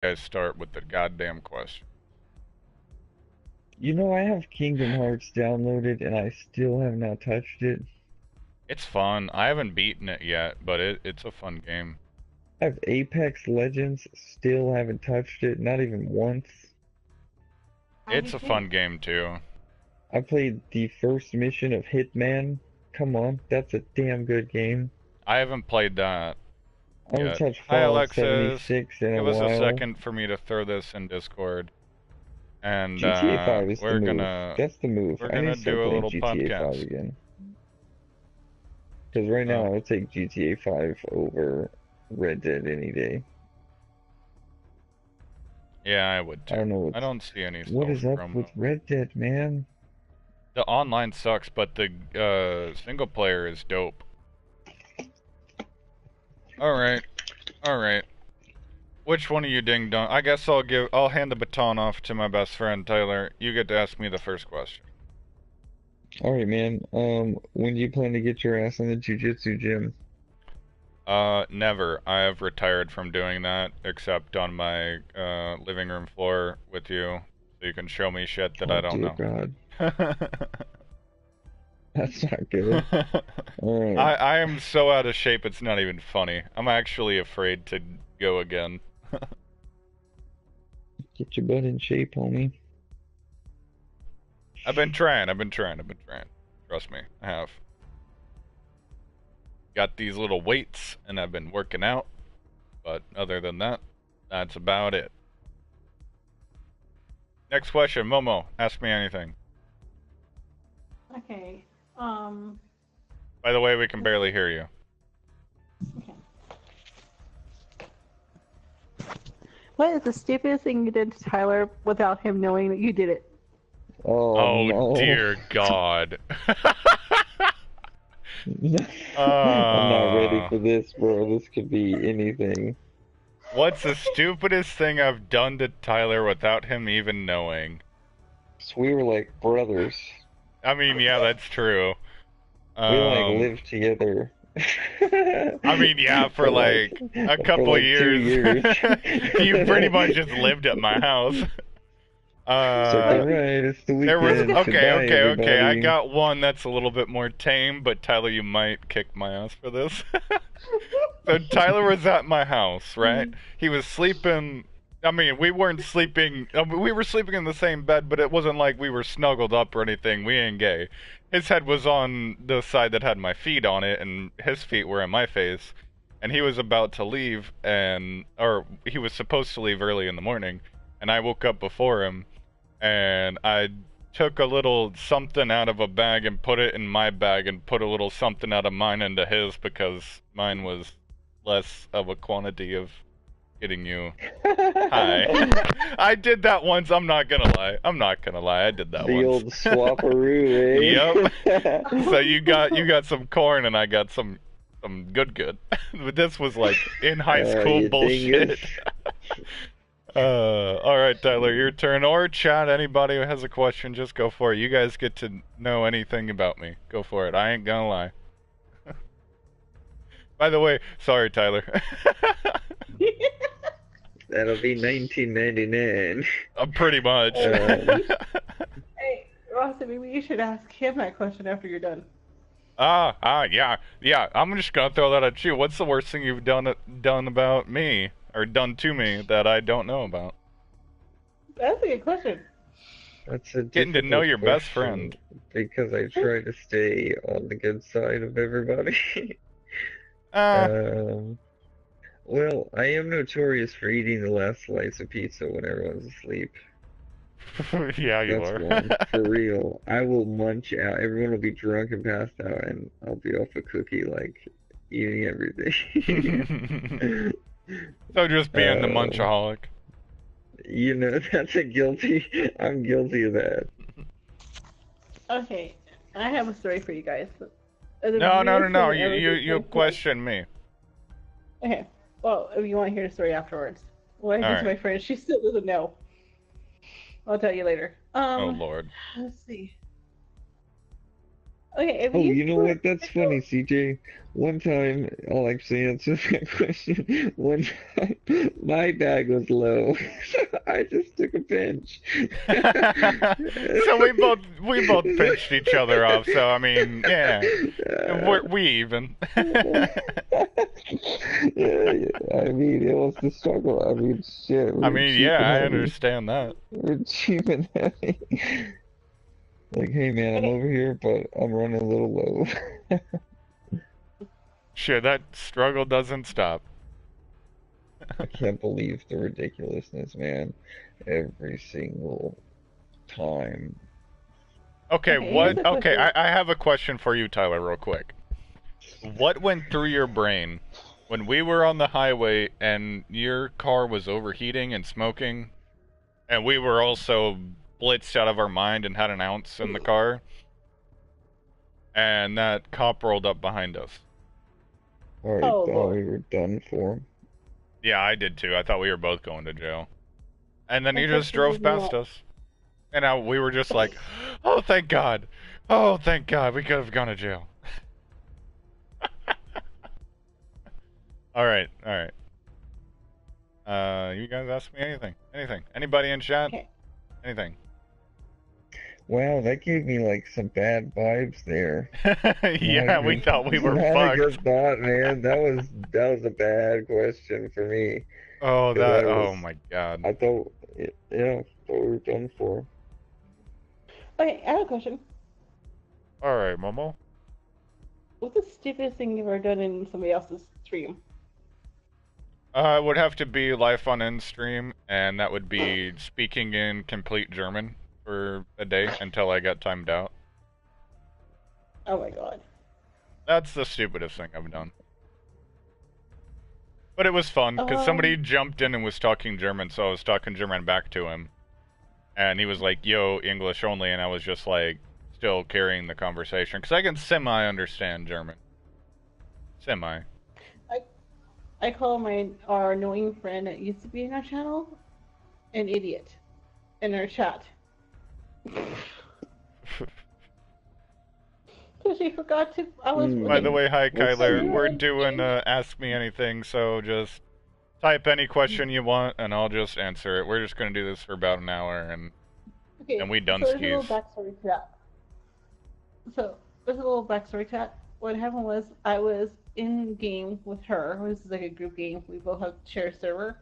guys start with the goddamn question. You know, I have Kingdom Hearts downloaded and I still have not touched it. It's fun. I haven't beaten it yet, but it's a fun game. I have Apex Legends, still haven't touched it, not even once. How do It's you a play fun it? game too. I played the first mission of Hitman. Come on, that's a damn good game. I haven't played that I haven't yet. touched Hi Fallout Alexis. 76 in a Give us a while. second for me to throw this in Discord, and GTA 5 is the we're move. gonna That's the move. we're I need gonna to start do a playing little GTA 5 podcast. again. Because right now Uh, I would take GTA 5 over Red Dead any day. yeah, I would I too. don't know I don't see any what stuff is up from with Red Dead, man. the online sucks, but the single player is dope. All right, all right. Which one of you ding dong? I guess I'll hand the baton off to my best friend Tyler. You get to ask me the first question. Alright, man. When do you plan to get your ass in the jujitsu gym? Never. I have retired from doing that, except on my living room floor with you, so you can show me shit that I Oh, don't dear know. God. That's not good. Alright. I am so out of shape it's not even funny. I'm actually afraid to go again. Get your butt in shape, homie. I've been trying. Trust me, I have. Got these little weights, and I've been working out. But other than that, that's about it. Next question, Momo. Ask me anything. Okay. By the way, we can barely hear you. Okay. What is the stupidest thing you did to Tyler without him knowing that you did it? Oh, Oh no. dear God. I'm not ready uh, for this, bro. This could be anything. what's the stupidest thing I've done to Tyler without him even knowing? So we were like brothers. I mean, yeah, that's true. We like Um, lived together. I mean, yeah, for For like like a for couple like two years, years. you pretty much just lived at my house. It's like, Uh, all right, it's the there was weekend. okay, Goodbye, okay, okay. I everybody. got one that's a little bit more tame, but Tyler, you might kick my ass for this. So Tyler was at my house, right? He was sleeping. I mean, we weren't sleeping. We were sleeping in the same bed, but it wasn't like we were snuggled up or anything. We ain't gay. His head was on the side that had my feet on it, and his feet were in my face. And he was about to leave, or he was supposed to leave early in the morning, and I woke up before him, and I took a little something out of a bag and put it in my bag and put a little something out of mine into his because mine was less of a quantity of getting you high. I did that once. I'm not gonna lie. I did that The once. old swapperoo, Yep. eh? So you got some corn and I got some good. But this was like in high school You dingus. bullshit. All right, Tyler, your turn. Or chat. Anybody who has a question, just go for it. You guys get to know anything about me. Go for it. I ain't gonna lie. By the way, sorry, Tyler. That'll be 1999. Pretty much. Um, Hey, Rossi, maybe you should ask him that question after you're done. Yeah. I'm just gonna throw that at you. What's the worst thing you've done about me or done to me that I don't know about? That's a good question. that's a Getting to know difficult your best question friend. because I try to stay on the good side of everybody. Ah, Um, well, I am notorious for eating the last slice of pizza when everyone's asleep. yeah, you That's are. one, for real. I will munch out. Everyone will be drunk and passed out, and I'll be off a cookie, like eating everything. So just being the Um, munchaholic. that's a guilty. I'm guilty of that. Okay, I have a story for you guys. The No, weirdest no. thing You ever you to you take place. question me. Okay, well, if you want to hear the story afterwards. What I All did to right. my friend, she still doesn't know. I'll tell you later. Oh Lord. Let's see. Okay, if Oh, you you know put what? That's funny, pickles, CJ. One time, I'll actually answer that question. One time, my bag was low, so I just took a pinch. So we both pinched each other off. So I mean, yeah, we even. Yeah, yeah, I mean, it was the struggle. I mean, shit, we I were mean, cheap yeah, and I heavy. understand that. We were cheap and heavy. Like, hey man, I'm okay, over here, but I'm running a little low. Shit, that struggle doesn't stop. I can't believe the ridiculousness, man. Every single time. Okay, okay, here's what? a Okay, question. I have a question for you, Tyler, real quick. What went through your brain when we were on the highway and your car was overheating and smoking, and we were also blitzed out of our mind and had an ounce in the car, and that cop rolled up behind us? I Oh thought Lord. we were done for. Yeah, I did too. I thought we were both going to jail. And then he just Unfortunately, drove past no. us. And we were just like, oh, thank God. Oh, thank God. We could have gone to jail. All right, all right. You guys ask me anything. Anything. Anybody in chat? Okay. Anything. Wow, that gave me like some bad vibes there. Not a Yeah, we good, thought we were not a fucked. good thought, man. That was a bad question for me. Oh, 'Cause that. Oh my God. I thought, yeah, thought we were done for. Okay, I have a question. All right, Momo. What's the stupidest thing you've ever done in somebody else's stream? It would have to be Life on End stream, and that would be speaking in complete German for a day until I got timed out. Oh my god. That's the stupidest thing I've done. But it was fun because somebody Um, jumped in and was talking German, so I was talking German back to him, and he was like, "Yo, English only," and I was just like, still carrying the conversation because I can semi understand German. Semi. I I call our annoying friend that used to be in our channel an idiot in our chat. Because she forgot to. I was By the Hmm. like, way, hi What's are Kyler. you the We're in doing game? Ask Me Anything, so just type any question you want, and I'll just answer it. We're just gonna do this for about an hour, and then Okay, we done so there's a little skis. backstory to that. So there's a little backstory to that. What happened was I was in game with her. This is like a group game. We both have share server.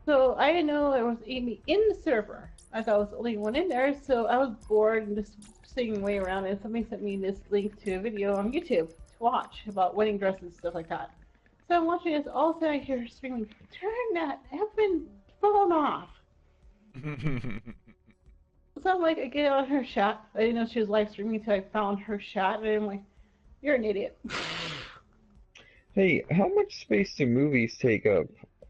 So I didn't know there was Amy in the server. I thought I was the only one in there. So I was bored and just sitting way around. And somebody sent me this link to a video on YouTube to watch about wedding dresses and stuff like that. So I'm watching this. All of a sudden I hear her screaming, "Turn that effing phone off!" So I'm like, I get on her chat. I didn't know she was live streaming until I found her chat, and I'm like, "You're an idiot." Hey, how much space do movies take up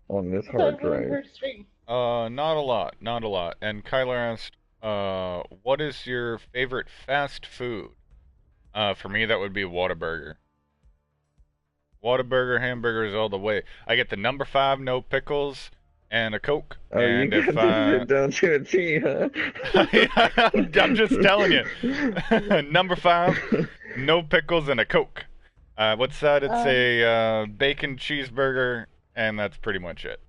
on this So I hard ruined drive? her stream. Not a lot, not a lot. And Kyler asked, what is your favorite fast food? For me, that would be Whataburger. Whataburger hamburgers all the way. I get the number five, no pickles, and a Coke. Oh, you And if got this shit down to a T, huh? I'm just telling you, number five, no pickles and a Coke. What's that? It's Um, a bacon cheeseburger, and that's pretty much it.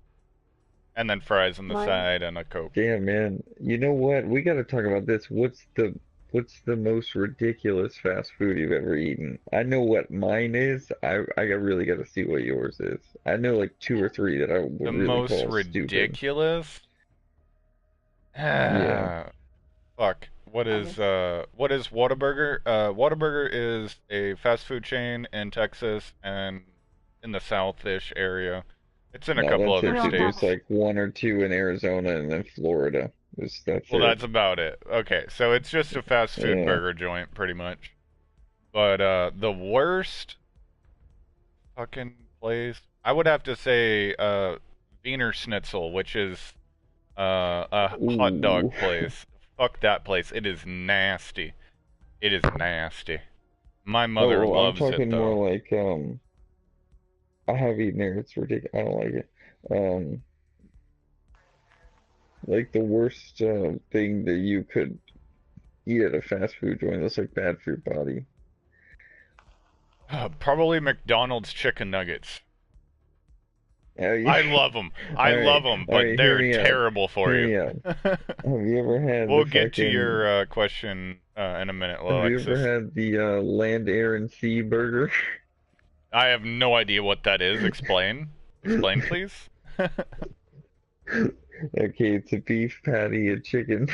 And then fries on the mine. side and a Coke. Damn, man. You know what? We gotta talk about this. What's the most ridiculous fast food you've ever eaten? I know what mine is. I really gotta see what yours is. I know like two or three that I The would really most call stupid. ridiculous? Yeah. Fuck. Honest. What is Whataburger? Whataburger is a fast food chain in Texas and in the South-ish area. It's in a No, couple that's I other it don't too. have There's states. like one or two in Arizona and then Florida. That's Well, it. that's about it. Okay, so it's just a fast food Yeah. burger joint, pretty much. But the worst fucking place, I would have to say Wiener Schnitzel, which is a hot Ooh. dog place. Fuck that place. It is nasty. It is nasty. My mother Oh, I'm loves it talking more though. like I have eaten there. It's ridiculous. I don't like it. Um, like the worst thing that you could eat at a fast food joint that's like bad for your body? Probably McDonald's chicken nuggets. Oh, I yeah. love them. I All right, love them, all but right. Hear they're me out. terrible for Hear you. me out. Have you ever had We'll the get to fucking? your question in a minute, Have you ever Alexis. had the land, air, and sea burger? I have no idea what that is. Explain. Explain, please. Okay, it's a beef patty, a chicken,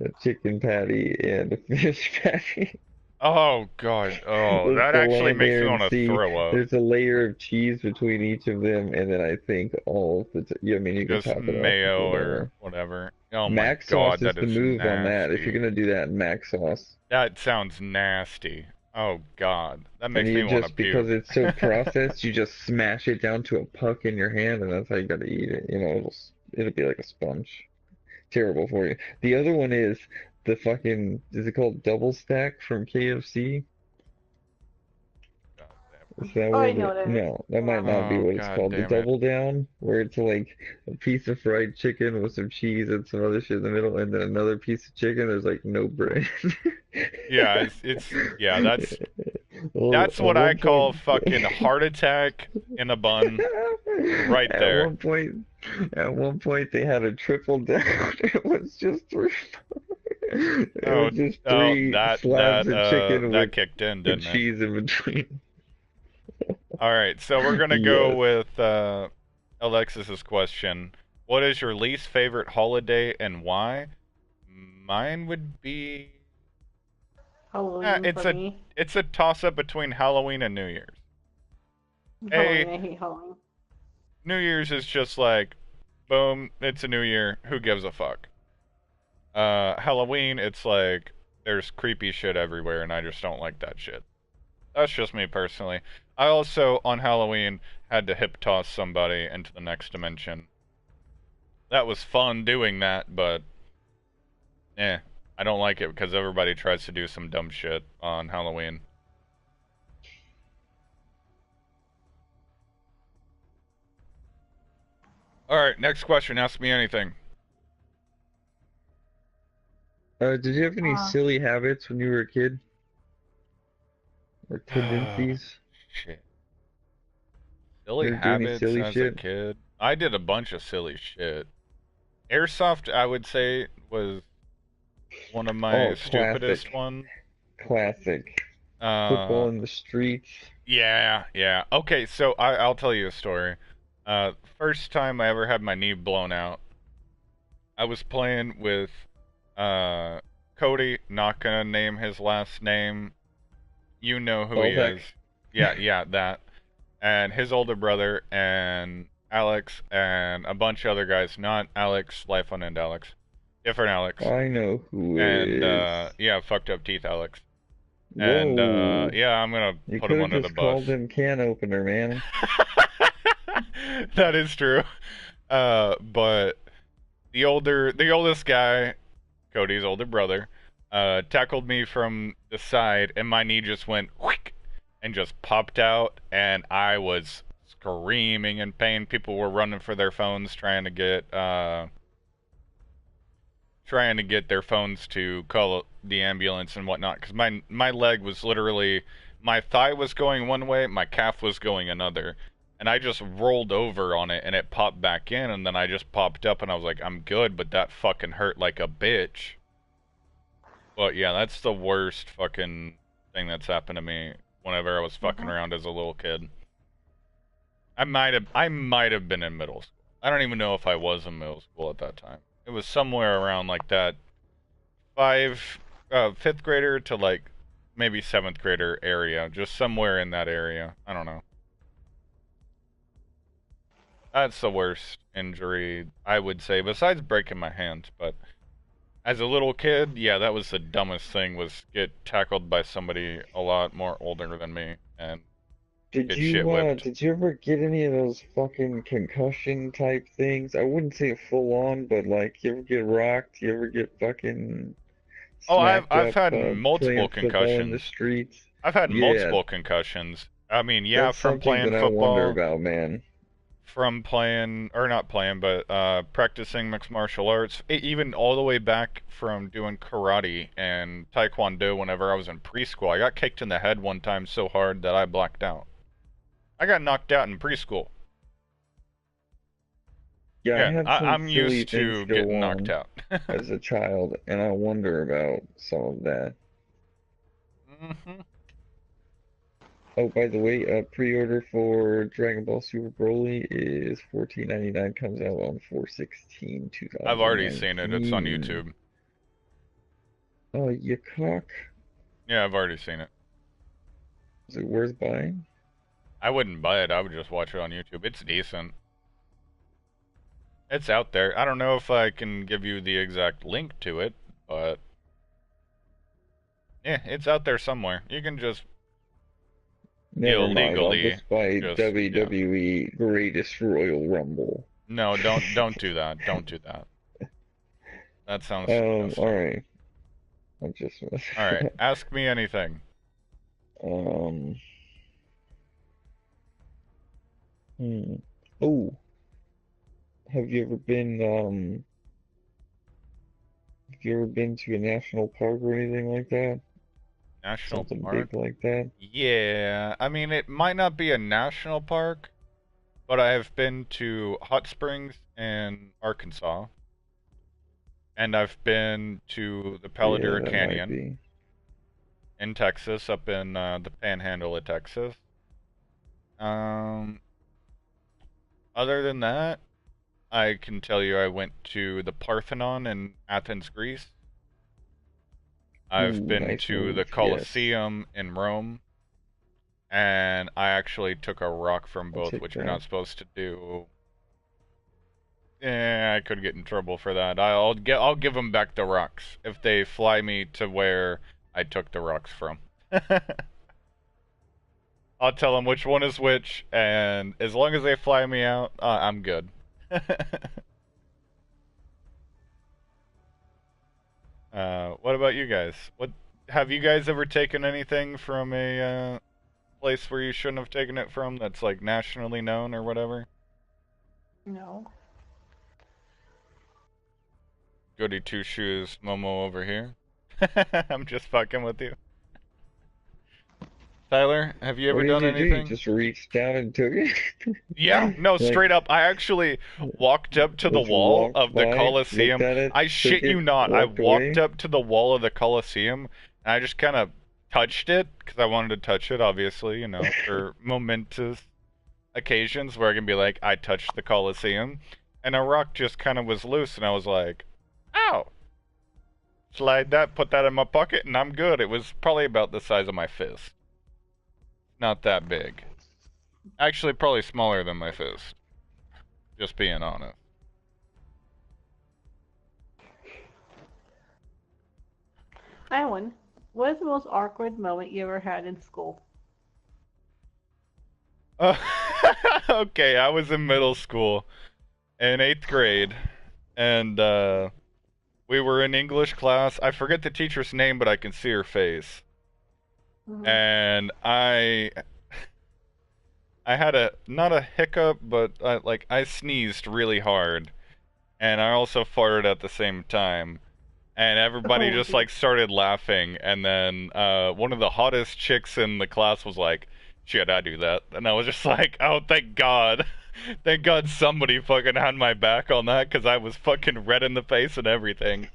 a chicken patty, and a fish patty. Oh God. Oh, That's that the actually land, makes air, me and want to sea. throw up. There's a layer of cheese between each of them, and then I think all of the. Yeah, I mean, you can Just top it off with mayo or whatever. whatever. Oh my Mac sauce God, is that the is move on that. If you're nasty. gonna do that, Mac sauce. That sounds nasty. Oh God, that And makes me you want to just, because puke. it's so processed, you just smash it down to a puck in your hand, and that's how you gotta eat it. It'll be like a sponge. Terrible for you. The other one is the fucking, is it called double stack from KFC? God Is that Oh, what I know it? what it is. No, that might Yeah. not be Oh what it's God called. The damn it. double down, where it's like a piece of fried chicken with some cheese and some other shit in the middle, and then another piece of chicken. There's like no bread. Yeah, it's yeah, Well, that's at what I one call point, fucking heart attack in a bun right at there. one point, at one point they had a triple down. It was just three. It Oh, was just oh, three that slabs of chicken that kicked in, with didn't it? cheese in between. All right, so we're gonna go Yes. with Alexis's question. What is your least favorite holiday and why? Mine would be Halloween it's for a me. toss up between Halloween and New Year's. Halloween, A I hate Halloween. New Year's is just like boom, it's a new year, who gives a fuck? Halloween, it's like there's creepy shit everywhere and I just don't like that shit. That's just me personally. I also on Halloween had to hip toss somebody into the next dimension. That was fun doing that, but I don't like it because everybody tries to do some dumb shit on Halloween. All right, next question. Ask me anything. Did you have any Uh, silly habits when you were a kid? Or tendencies? Shit. You Silly ever do any habits silly as a shit? kid. I did a bunch of silly shit. Airsoft, I would say, was one of my Oh, stupidest classic. ones. Classic. Uh, Football in the streets. yeah, yeah. Okay, so I'll tell you a story. First time I ever had my knee blown out, I was playing with uh Cody, not gonna name his last name. You know who he Balzac. is. Yeah, yeah, that. And his older brother and Alex and a bunch of other guys, not Alex, Life on End Alex. Different Alex. I know who it And is. yeah, fucked up teeth Alex. And Whoa. yeah, I'm gonna You put him could have under the just bus. called him can opener, man. That is true. But the oldest guy, Cody's older brother, tackled me from the side, and my knee just went whick and just popped out, and I was screaming in pain. People were running for their phones, trying to get their phones to call the ambulance and whatnot, because my leg was literally, my thigh was going one way, my calf was going another, and I just rolled over on it and it popped back in, and then I just popped up and I was like, I'm good, but that fucking hurt like a bitch. But yeah, that's the worst fucking thing that's happened to me whenever I was fucking mhm. around as a little kid. I might have been in middle school. I don't even know if I was in middle school at that time. It was somewhere around like that fifth grader to like maybe seventh grader area, just somewhere in that area. I don't know. That's the worst injury I would say, besides breaking my hand. But as a little kid, yeah, that was the dumbest thing, was get tackled by somebody a lot more older than me and get shit whipped. Did you ever get any of those fucking concussion type things? I wouldn't say full on, but like, you ever get rocked? You ever get fucking Oh, I've smacked I've up had multiple playing football in the concussions. streets? I've had Yeah, multiple concussions. I mean, yeah, that's from something playing that I wonder football. about, man. from playing, or not playing, but practicing mixed martial arts, even all the way back from doing karate and taekwondo whenever I was in preschool. I got kicked in the head one time so hard that I blacked out. I got knocked out in preschool. Yeah, I Yeah, had some I'm silly used things to go getting knocked on out. as a child, and I wonder about some of that. Hmm. Oh, by the way, pre-order for Dragon Ball Super Broly is 14.99. Comes out on 4/16, I've already seen it. It's on 2019. YouTube. Oh, you cock. Yeah, I've already seen it. Is it worth buying? I wouldn't buy it. I would just watch it on YouTube. It's decent. It's out there. I don't know if I can give you the exact link to it, but yeah, it's out there somewhere. You can just Never mind, I'll illegally just buy just yeah. WWE Greatest Royal Rumble. No, don't do that. Don't do that. That sounds disgusting. Alright. I'm just All right, ask me anything. um hmm. Oh, have you ever been to a national park or anything like that? National Something park? big like that? Yeah, I mean it might not be a national park, but I have been to Hot Springs in Arkansas, and I've been to the Yeah, Paladura that might Canyon be. in Texas, up in the Panhandle of Texas. Um, Other than that, I can tell you I went to the Parthenon in Athens, Greece. I've Ooh, been nice to the move. Yes. Colosseum in Rome, and I actually took a rock from I'll both, take which you're that. not supposed to do. I could get in trouble for that. I'll give them back the rocks if they fly me to where I took the rocks from. I'll tell them which one is which, and as long as they fly me out, I'm good. What about you guys? What have you guys ever taken anything from a place where you shouldn't have taken it from that's like nationally known or whatever? No. Goody two shoes, Momo over here. I'm just fucking with you. Tyler, have you What ever did done you do? You anything? just reached down and took it? Yeah, no, Like, straight up. I actually walked up to the just wall walked of the by, looked Colosseum. at it, I took shit you it, not. I walked walked away? up to the wall of the Colosseum and I just kind of touched it because I wanted to touch it, obviously, for momentous occasions where I can be like, I touched the Colosseum. And a rock just kind of was loose and I was like, ow. Slide that, put that in my pocket, and I'm good. It was probably about the size of my fist. Not that big. Actually, probably smaller than my fist. Just being honest. I have one. What is the most awkward moment you ever had in school? Uh, okay, I was in middle school in 8th grade, and we were in English class. I forget the teacher's name, but I can see her face. Mhm. And I had a not a hiccup, but I sneezed really hard, and I also farted at the same time. And everybody Oh, just geez. like started laughing, and then one of the hottest chicks in the class was like, "Shit, I do that," and I was just like, "Oh, thank God, thank God somebody fucking had my back on that, because I was fucking red in the face and everything."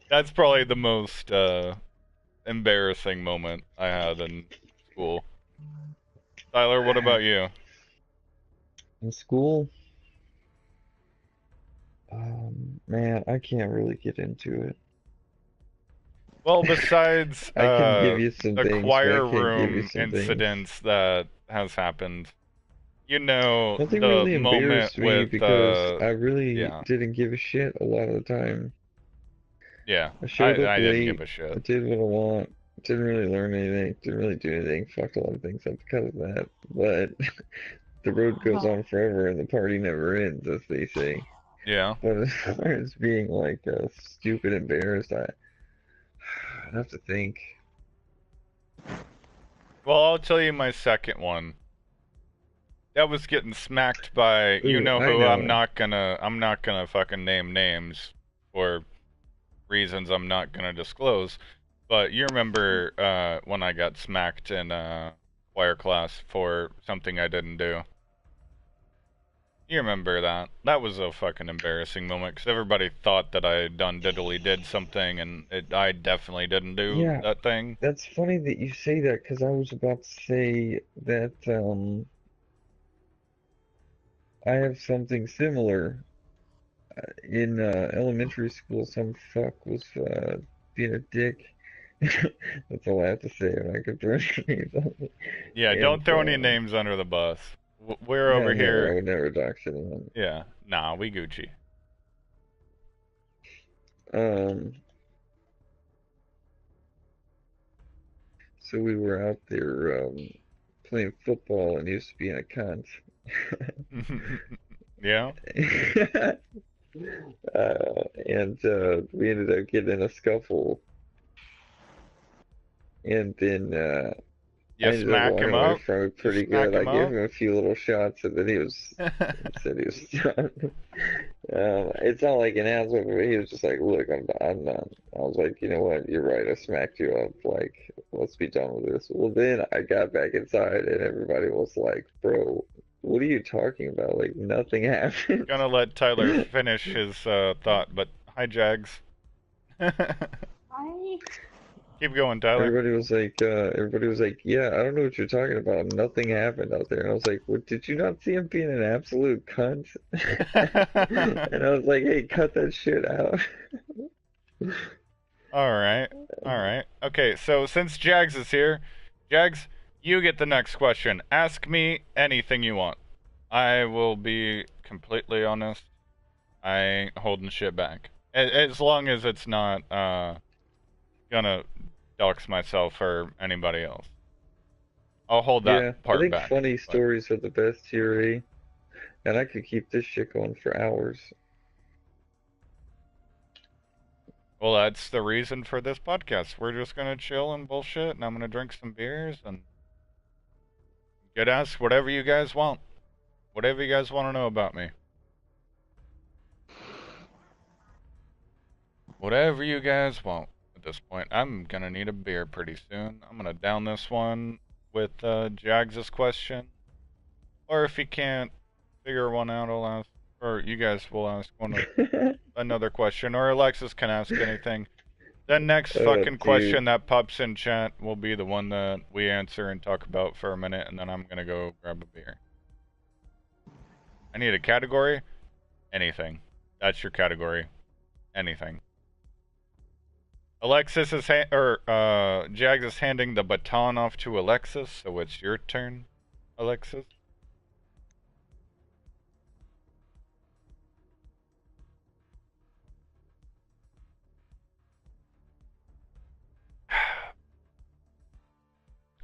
That's probably the most embarrassing moment I had in school. Tyler, what about you? In school? Man, I can't really get into it. Well, besides I can give you some the things, but I choir can't give you room some things. incidents that has happened, Nothing the really moment embarrassed me with because I really yeah, didn't give a shit a lot of the time. yeah, I showed up I didn't give late, a I shit. did what I want, didn't really learn anything, didn't really do anything, fucked a lot of things up because of that. But the road goes Oh, on forever and the party never ends, as they say. Yeah. But as far as being like stupid embarrassed, I'd have to think. Well, I'll tell you my second one. that was getting smacked by you Ooh, know I who. know. I'm not gonna fucking name names for reasons I'm not gonna disclose. But you remember when I got smacked in choir class for something I didn't do. You remember that? That was a fucking embarrassing moment because everybody thought that I done diddly did something, and I definitely didn't do Yeah, that thing. that's funny that you say that because I was about to say that I have something similar. In elementary school, some fuck was being a dick. That's all I have to say. I'm not gonna throw any names on it. Yeah, don't And throw any names under the bus. We're no, over never. I here. would never dox anyone. Yeah, nah, we Gucci. Um, so we were out there playing football, and he was being a cunt. Yeah. And we ended up getting in a scuffle, and then I You ended up smack walking him away up. from it You pretty smack good. I him gave up. him a few little shots, and then he said he was done. It's not like an ass whipping, but he was just like, "Look, I'm done." I was like, "You know what? You're right. I smacked you up. Like, let's be done with this." Well, then I got back inside, and everybody was like, "Bro, what are you talking about? Like, nothing happened." Gonna let Tyler finish his thought, but hi, Jags. I Keep going, Tyler. Everybody was like, "Yeah, I don't know what you're talking about. Nothing happened out there." And I was like, "What? Did you not see him being an absolute cunt?" And I was like, "Hey, cut that shit out." All right. All right. Okay, so since Jags is here, Jags, you get the next question. Ask me anything you want. I will be completely honest. I ain't holding shit back. As long as it's not gonna dox myself or anybody else. I'll hold that Yeah, I part think back. funny But stories are the best here, eh? And I could keep this shit going for hours. well, that's the reason for this podcast. We're just gonna chill and bullshit, and I'm gonna drink some beers and get asked whatever you guys want. Whatever you guys want to know about me. Whatever you guys want at this point. I'm gonna need a beer pretty soon. I'm gonna down this one with Jags' question. Or if you can't figure one out, I'll ask, or you guys will ask another question, or Alexis can ask anything. The next Oh, fucking question dude. that pops in chat will be the one that we answer and talk about for a minute, and then I'm gonna go grab a beer. I need a category. Anything. That's your category. Anything. Alexis is Jags is handing the baton off to Alexis, so it's your turn, Alexis.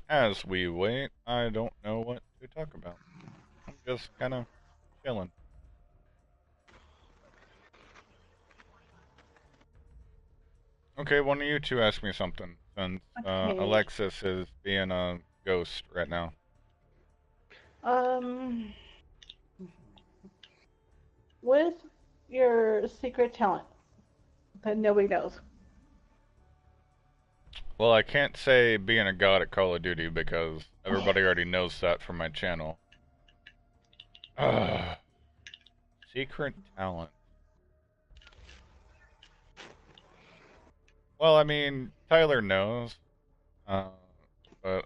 As we wait, I don't know what to talk about. I'm just kind of chilling. Okay, one of you two ask me something, since okay. Alexis is being a ghost right now. Um, what is your secret talent that nobody knows? Well, I can't say being a god at Call of Duty because everybody already knows that from my channel. Ugh. Secret talent. Well, I mean, Tyler knows, uh, but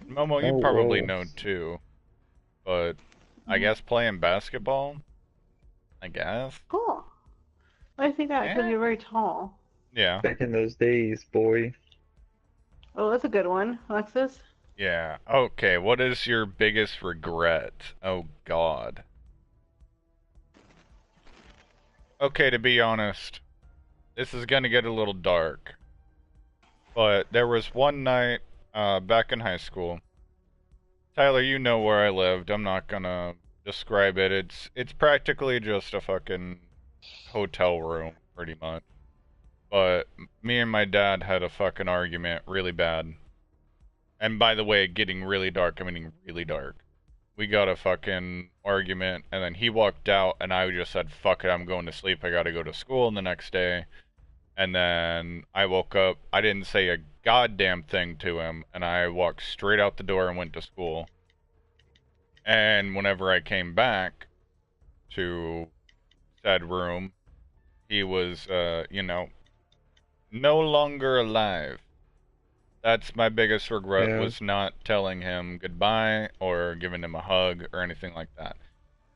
Momo, you Oh, probably whoa. know too. But I Mhm. guess playing basketball. I guess. Cool. I think that because Yeah. you're very tall. Yeah. Back in those days, boy. Oh, that's a good one, Alexis. Yeah. Okay. What is your biggest regret? Oh God. Okay, to be honest, this is gonna get a little dark. But there was one night, back in high school. Tyler, you know where I lived. I'm not gonna describe it. It's practically just a fucking hotel room, pretty much. But me and my dad had a fucking argument really bad. And by the way, getting really dark, I mean really dark. we got a fucking argument, and then he walked out, and I just said, fuck it, I'm going to sleep. I gotta go to school the next day. And then I woke up, I didn't say a goddamn thing to him, and I walked straight out the door and went to school. And whenever I came back to said room, he was, no longer alive. That's my biggest regret, Yeah. was not telling him goodbye or giving him a hug or anything like that.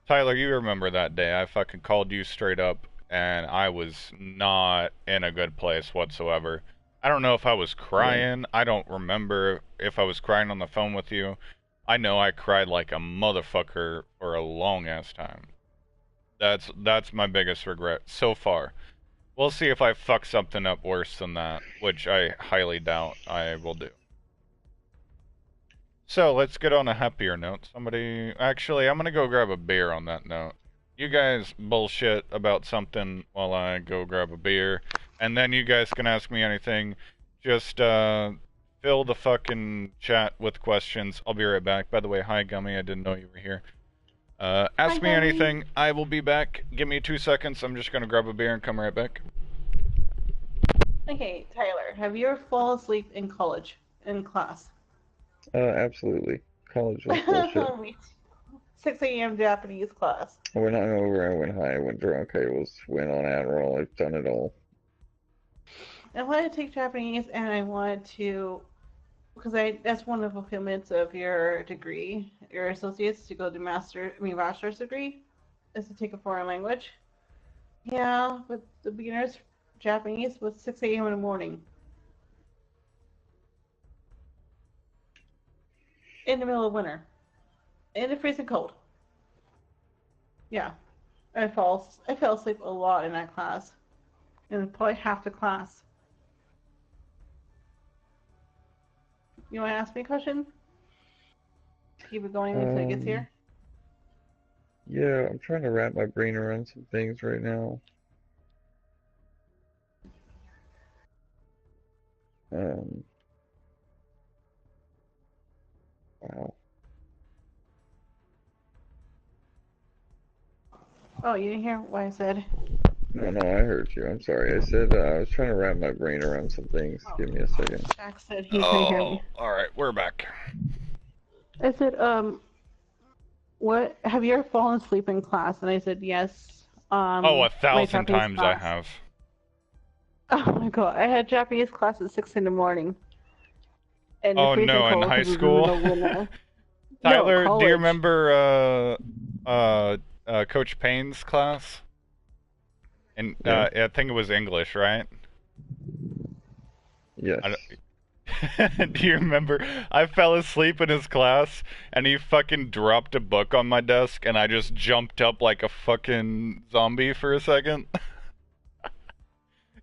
Tyler, you remember that day. I fucking called you straight up, and I was not in a good place whatsoever. I don't know if I was crying. I don't remember if I was crying on the phone with you. I know I cried like a motherfucker for a long ass time. That's my biggest regret so far. We'll see if I fuck something up worse than that, which I highly doubt I will do. So, let's get on a happier note. Actually, I'm gonna go grab a beer on that note. You guys bullshit about something while I go grab a beer, and then you guys can ask me anything. Just, fill the fucking chat with questions. I'll be right back. By the way, hi Gummy, I didn't know you were here. Ask me Gummy. anything. I will be back. Give me 2 seconds. I'm just gonna grab a beer and come right back. Okay, Tyler, have you ever fallen asleep in college, in class? Absolutely. College was bullshit. Me too. 6 a.m. Japanese class. I went hungover, I went high, I went drunk, went on Adderall, I've done it all. I wanted to take Japanese, and I wanted to, because that's one of the fulfillments of your degree, your associates, to go to bachelor's degree, is to take a foreign language. Yeah, but the beginners Japanese was 6 a.m. in the morning. In the middle of winter. In the freezing cold. Yeah. I fell asleep a lot in that class. And probably half the class. You want to ask me a question? Keep it going until it gets here. Yeah, I'm trying to wrap my brain around some things right now. Wow. Oh, you didn't hear what I said? No, I heard you. I'm sorry. I said I was trying to wrap my brain around some things. Give me a second. Jack said he couldn't hear me. Alright, we're back. I said, what have you ever fallen asleep in class? And I said yes. Oh, My 1,000 Japanese times I class. have. Oh my god, I had Japanese class at 6 in the morning. And Oh freezing no, in cold high 'cause it was school? in the middle of winter. Tyler, No, do you college. remember Coach Payne's class? And Yeah. I think it was English, right? Yes. Do you remember? I fell asleep in his class, and he fucking dropped a book on my desk, and I just jumped up like a fucking zombie for a second.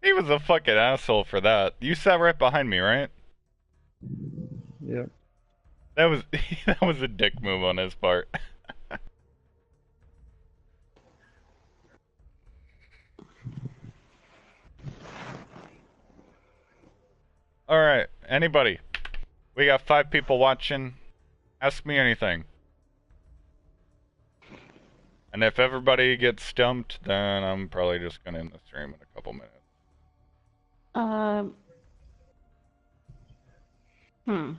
He was a fucking asshole for that. You sat right behind me, right? Yep. That was that was a dick move on his part. Alright, anybody? We got 5 people watching. Ask me anything. And if everybody gets stumped, then I'm probably just gonna end the stream in a couple minutes. Hmm.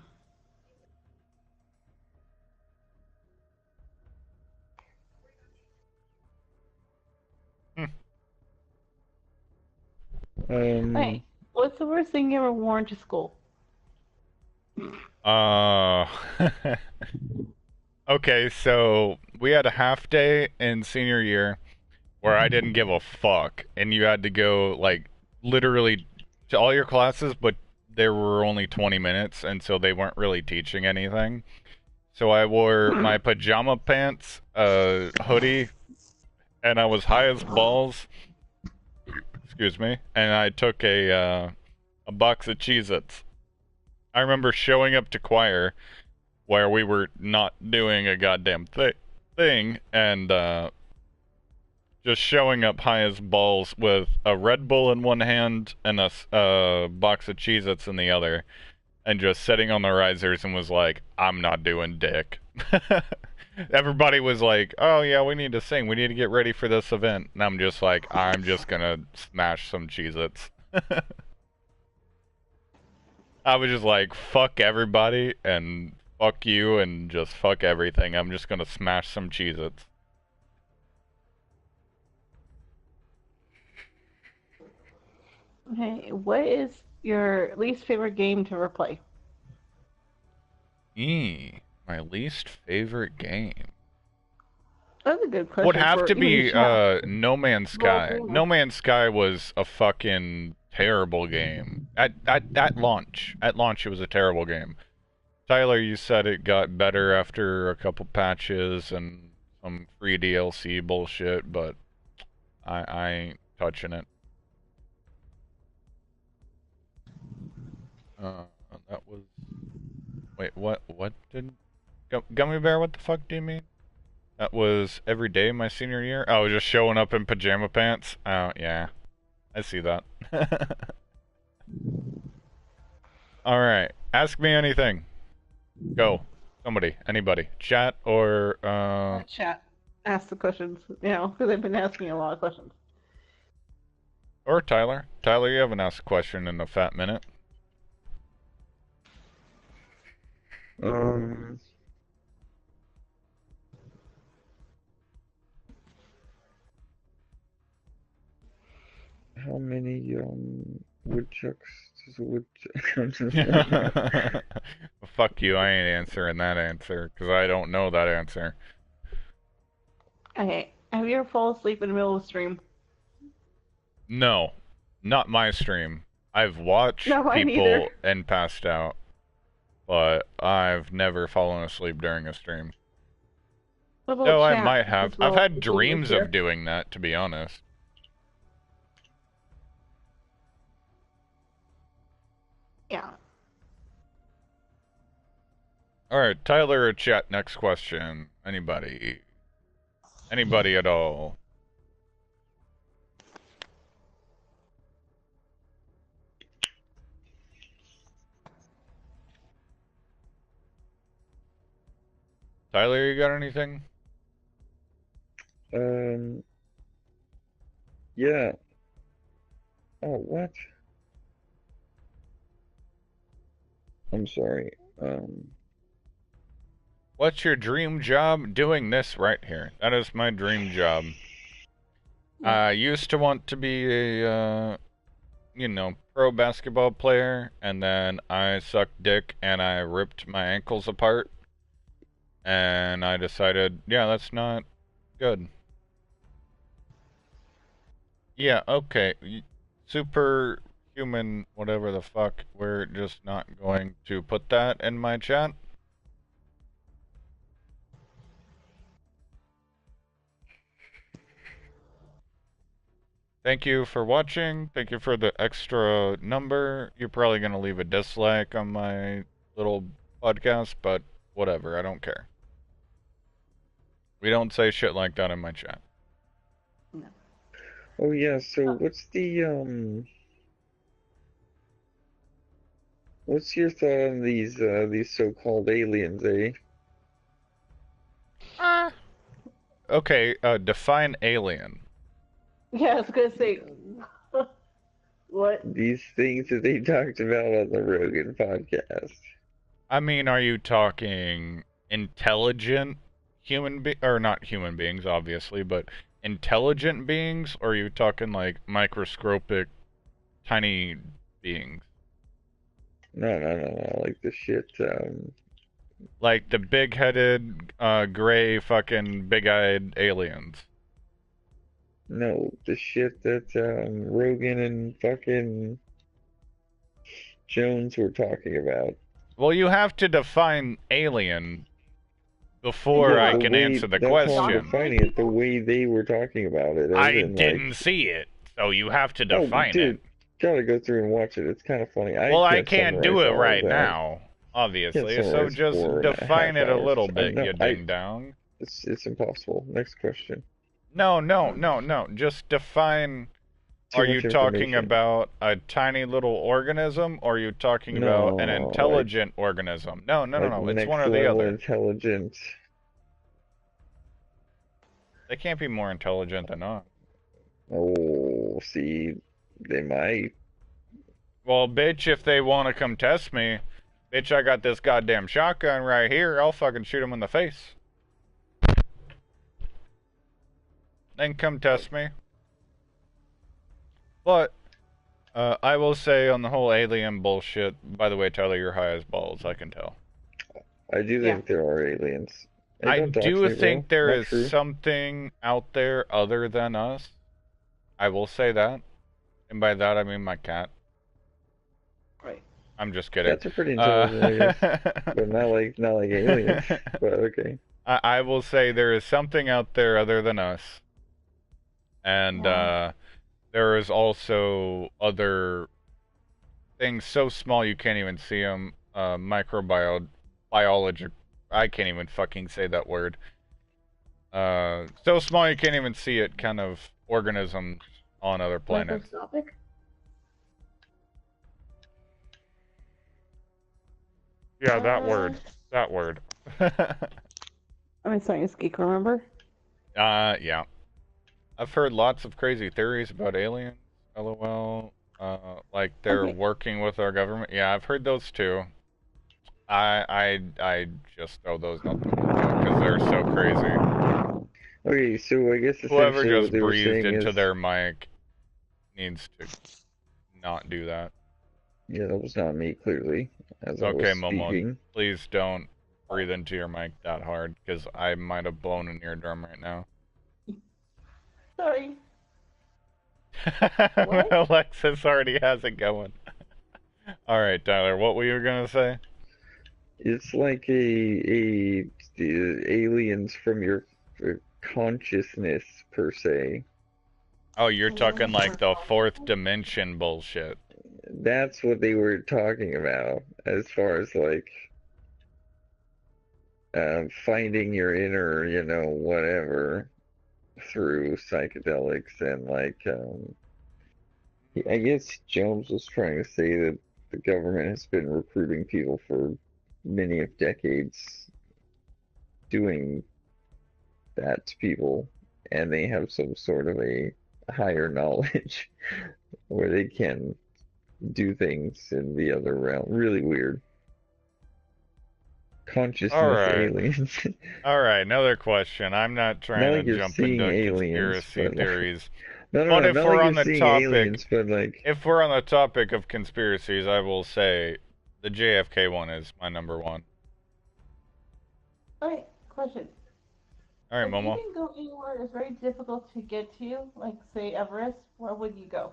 Hey, what's the worst thing you ever worn to school? Okay, so we had a half day in senior year where I didn't give a fuck, and you had to go, like, literally to all your classes, but there were only 20 minutes, and so they weren't really teaching anything. So I wore my pajama pants, a hoodie, and I was high as balls. Excuse me. And I took a box of Cheez-Its. I remember showing up to choir where we were not doing a goddamn thing, and just showing up high as balls with a Red Bull in one hand and a box of Cheez-Its in the other, and just sitting on the risers and was like, I'm not doing dick. Everybody was like, "Oh yeah, we need to sing. We need to get ready for this event." And I'm just like, "I'm just gonna smash some Cheez-Its." I was just like, "Fuck everybody and fuck you and just fuck everything. I'm just gonna smash some Cheez-Its." Okay, what is your least favorite game to ever play? My least favorite game That's a good would question have for to even the be chat. No Man's Well, Sky. gamer. No Man's Sky was a fucking terrible game. At launch. At launch it was a terrible game. Tyler, you said it got better after a couple patches and some free DLC bullshit, but I ain't touching it. Uh, that was... Wait, what did... Gummy Bear, what the fuck do you mean? That was every day my senior year? Oh, just showing up in pajama pants? Oh, yeah. I see that. Alright, ask me anything. Go. Somebody, anybody. Chat or, Chat. Ask the questions, because I've been asking a lot of questions. or Tyler. Tyler, you haven't asked a question in a fat minute. Um, how many woodchucks does a woodchuck? Fuck you, I ain't answering that answer, because I don't know that answer. Okay, have you ever fallen asleep in the middle of a stream? No, not my stream. I've watched No, mine people either. and passed out, but I've never fallen asleep during a stream. What about Oh, I chat might have. as I've well, had if you live dreams here? of doing that, to be honest. Yeah. Alright, Tyler or chat, next question. Anybody? Anybody at all? Tyler, you got anything? Um, yeah. Oh, what? I'm sorry. What's your dream job? Doing this right here. That is my dream job. I used to want to be a, pro basketball player, and then I sucked dick and I ripped my ankles apart. And I decided, yeah, that's not good. Yeah, okay. Superhuman, whatever the fuck. We're just not going to put that in my chat. Thank you for watching. Thank you for the extra number. You're probably going to leave a dislike on my little podcast, but whatever. I don't care. We don't say shit like that in my chat. No. Oh yeah, so what's your thought on these so-called aliens, eh? Okay, define alien. Yeah, I was gonna say, what? These things that they talked about on the Rogan podcast. I mean, are you talking intelligent or not human beings, obviously, but intelligent beings, or are you talking like microscopic, tiny beings? No, like the shit, Like the big-headed, gray, fucking big-eyed aliens. no, the shit that, Rogan and fucking Jones were talking about. Well, you have to define alien before Yeah, I the can way, answer the that's how I'm question. defining it, the way they were talking about it, as I in, didn't like, see it, so you have to oh, define dude, it. gotta go through and watch it. It's kind of funny. Well, I can't can't do summarize it all of right that. now, Can't obviously, so summarize just 4.5 define it a hours. little I bit, know, you ding-dong. it's impossible. Next question. No. Just define. Too Are you much talking information. about a tiny little organism, or are you talking about an No, like intelligent organism? No. It's next one or the level other. intelligent. They can't be more intelligent than us. Oh, see, they might. Well, bitch, if they want to come test me, bitch, I got this goddamn shotgun right here. I'll fucking shoot them in the face. Then come test me. But, I will say on the whole alien bullshit, by the way, Tyler, you're high as balls, I can tell. I do Yeah. think there are aliens. Hey, I don't dox do me, think bro. there Not is true. something out there other than us. I will say that. And by that, I mean my cat. Right. I'm just kidding. Cats are pretty intelligent, I guess, but not like aliens. But okay. I will say there is something out there other than us. And Wow. there is also other things so small you can't even see them. Biology. I can't even fucking say that word. So small you can't even see it. Kind of organisms on other planets. Microscopic? Yeah, that Uh, word. That word. I'm starting to geek, remember? Yeah. I've heard lots of crazy theories about aliens. LOL. Like they're Okay. working with our government. Yeah, I've heard those too. I just throw those out the window because they're so crazy. Okay, so I guess Whoever essentially what just they were breathed saying into is, their mic needs to not do that. yeah, that was not me, clearly, as I was Okay, Momo, speaking. please don't breathe into your mic that hard because I might have blown an eardrum right now. Sorry. What? Alexis already has it going. All right, Tyler, what were you gonna say? It's like the aliens from your consciousness, per se. Oh, you're talking like the fourth dimension bullshit. That's what they were talking about, as far as like finding your inner, whatever through psychedelics and like I guess Jones was trying to say that the government has been recruiting people for many of decades doing that to people, and they have some sort of a higher knowledge where they can do things in the other realm. Really weird. All Consciousness right. aliens. All right, another question. I'm not Not trying like to you're jump seeing into aliens, conspiracy but like, theories, no, no, but no, if not we're like on you're the seeing topic, aliens, but like, if we're on the topic of conspiracies, I will say the JFK one is my number one. Alright, question. All right, If you Momo. can go anywhere that's very difficult to get to, like say Everest, where would you go?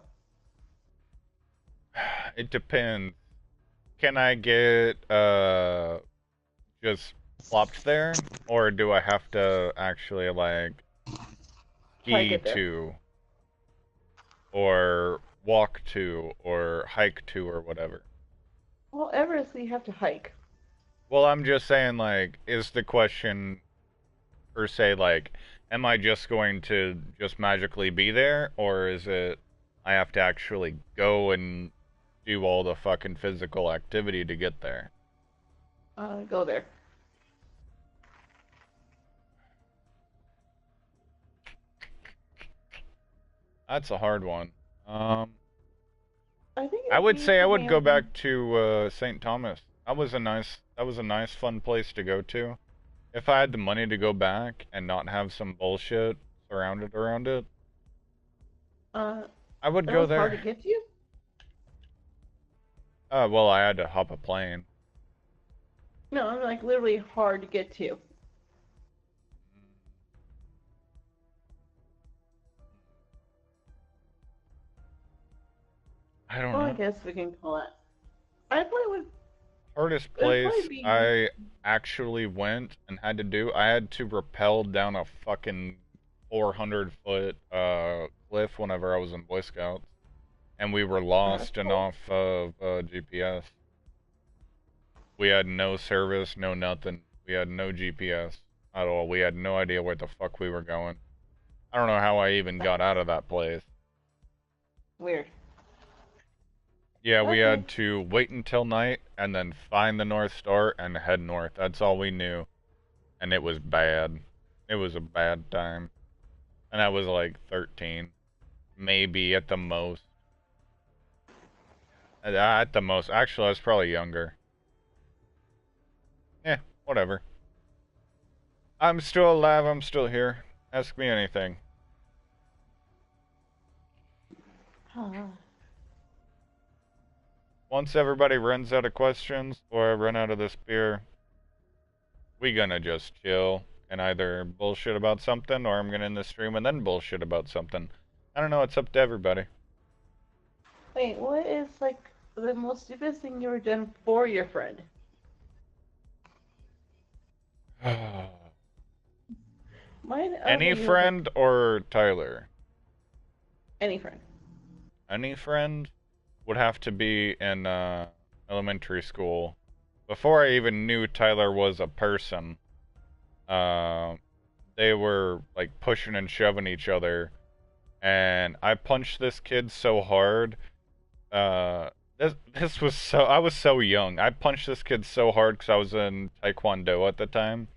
It depends. Can I get just plopped there, or do I have to actually like Try to ski get there. to, or walk to, or hike to, or whatever? Well, Everest you have to hike. Well, I'm just saying, like, is the question per se like, am I just going to just magically be there, or is it I have to actually go and do all the fucking physical activity to get there? Go there. That's a hard one. Um, I think I it'd would be say I would go something. back to St. Thomas. That was a nice fun place to go to. If I had the money to go back and not have some bullshit surrounded around it, Uh, I would it go was hard to there. get to. Well, I had to hop a plane. No, I'm like literally hard to get to. I don't Well, I know. guess we can call it. I probably would. Hardest It'd probably place be. I actually went and had to do, I had to rappel down a fucking 400-foot cliff whenever I was in Boy Scouts. And we were lost and Cool. off of GPS. We had no service, no nothing. We had no GPS at all. We had no idea where the fuck we were going. I don't know how I even got out of that place. Weird. Yeah, we Okay. had to wait until night and then find the North Star and head north. That's all we knew. And it was bad. It was a bad time. and I was like 13, maybe at the most. At the most, actually, I was probably younger. Whatever. I'm still alive. I'm still here. Ask me anything. Once everybody runs out of questions, or I run out of this beer, we gonna just chill and either bullshit about something, or I'm gonna end the stream and then bullshit about something. I don't know. It's up to everybody. Wait, what is like the most stupidest thing you ever done for your friend? Mine. Any okay, friend or Tyler? Any friend. Any friend would have to be in elementary school. Before I even knew Tyler was a person, they were like pushing and shoving each other, and I punched this kid so hard. This was so, I was so young. I punched this kid so hard because I was in Taekwondo at the time.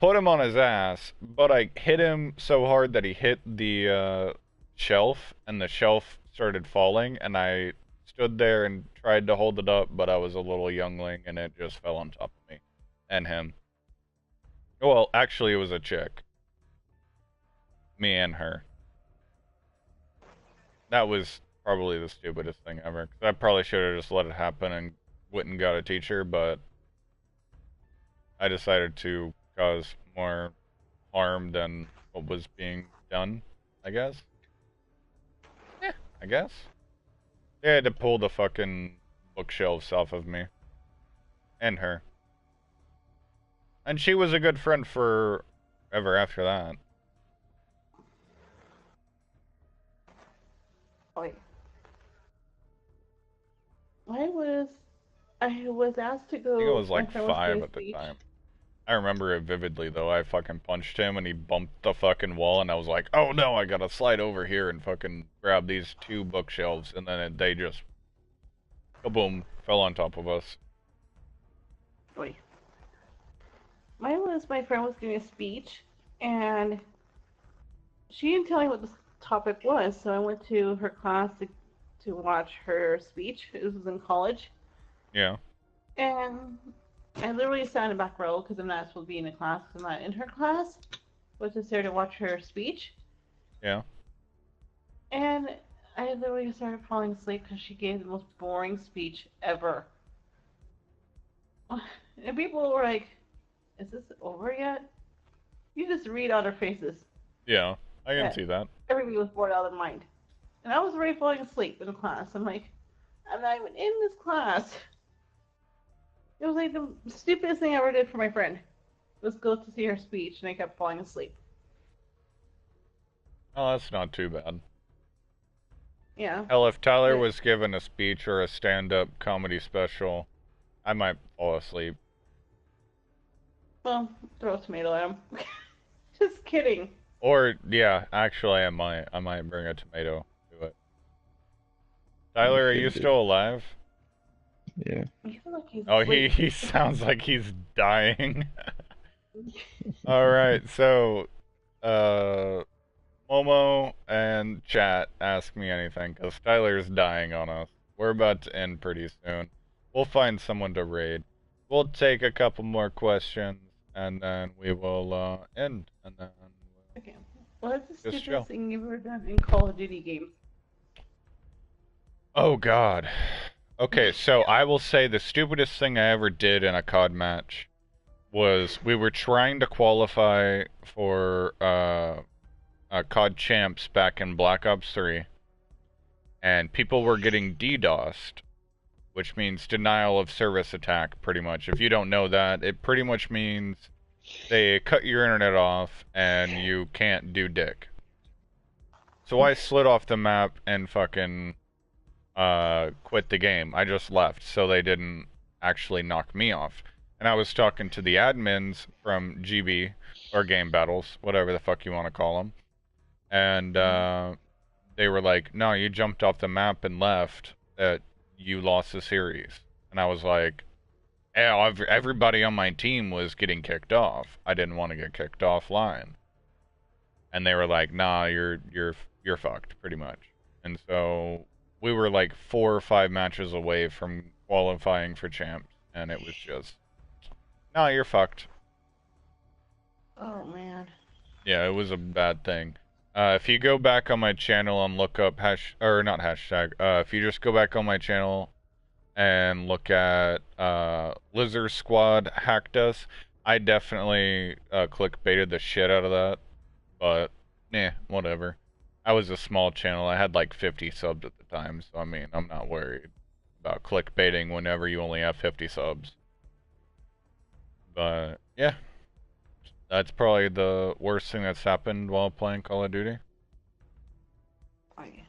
Put him on his ass, but I hit him so hard that he hit the shelf, and the shelf started falling, and I stood there and tried to hold it up, but I was a little youngling, and it just fell on top of me and him. Well, actually, it was a chick. Me and her. That was probably the stupidest thing ever. 'Cause I probably should have just let it happen and went and got a teacher, but I decided to cause more harm than what was being done, I guess. Yeah, I guess. They had to pull the fucking bookshelves off of me. And her. And she was a good friend forever after that. Wait. I was asked to go. I think I was my like friend was 5 doing at the speech. time. I remember it vividly though. I fucking punched him and he bumped the fucking wall, and I was like, oh no, I gotta slide over here and fucking grab these 2 bookshelves, and then they just kaboom, fell on top of us. Wait. Mine was my friend was giving a speech, and she didn't tell me what the topic was, so I went to her class to watch her speech. This was in college, Yeah. and I literally sat in the back row because I'm not supposed to be in the class. I'm not in her class, but just there to watch her speech. Yeah. And I literally started falling asleep because she gave the most boring speech ever. And people were like, "Is this over yet?" You just read on their faces. Yeah. I can Yeah. see that. Everybody was bored out of their mind. And I was already falling asleep in the class. I'm like, I'm not even in this class. It was like the stupidest thing I ever did for my friend. Was go to see her speech, and I kept falling asleep. Oh, that's not too bad. Yeah. Hell, if Tyler Yeah. was given a speech or a stand-up comedy special, I might fall asleep. Well, throw a tomato at him. Just kidding. Or, yeah, actually, I might bring a tomato to it. Tyler, are you still alive? Yeah. I feel like he's Oh, asleep. he sounds like he's dying. Alright, so, Momo and chat, ask me anything, because Tyler's dying on us. We're about to end pretty soon. We'll find someone to raid. We'll take a couple more questions, and then we will, end. And then Okay. What is the Just stupidest chill. thing you've ever done in Call of Duty games? Oh god. Okay, so I will say the stupidest thing I ever did in a COD match was we were trying to qualify for COD champs back in Black Ops 3, and people were getting DDoSed, which means denial of service attack, pretty much. If you don't know that, it pretty much means they cut your internet off and you can't do dick. So I slid off the map and fucking quit the game. I just left so they didn't actually knock me off. And I was talking to the admins from GB, or Game Battles, whatever the fuck you want to call them. And they were like, no, you jumped off the map and left. You lost the series. And I was like, everybody on my team was getting kicked off. I didn't want to get kicked offline. and they were like, "Nah, you're fucked," pretty much. And so we were like 4 or 5 matches away from qualifying for champs, and it was just, "Nah, you're fucked." Oh man. Yeah, it was a bad thing. If you go back on my channel and look up or not hashtag, if you just go back on my channel and look at Lizard Squad hacked us, I definitely clickbaited the shit out of that. But, whatever. I was a small channel. I had like 50 subs at the time, so I mean, I'm not worried about clickbaiting whenever you only have 50 subs. But, yeah. That's probably the worst thing that's happened while playing Call of Duty. Oh, yeah.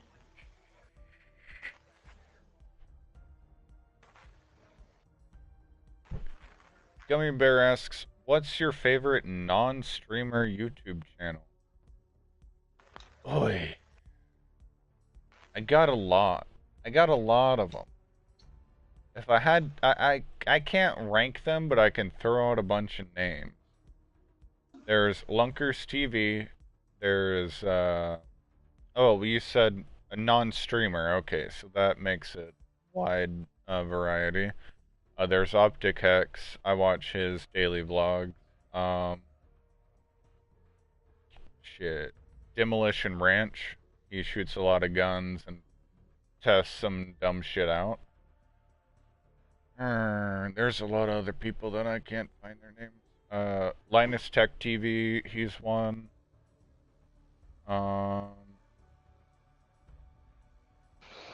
Gummy Bear asks, what's your favorite non-streamer YouTube channel? Oi. I got a lot. I got a lot of them. If I had, I can't rank them, but I can throw out a bunch of names. There's Lunkers TV. There's, oh, you said a non-streamer. Okay, so that makes it wide variety. There's Optic Hex. I watch his daily vlog. Shit. Demolition Ranch. He shoots a lot of guns and tests some dumb shit out. There's a lot of other people that I can't find their names. Linus Tech TV, he's one. I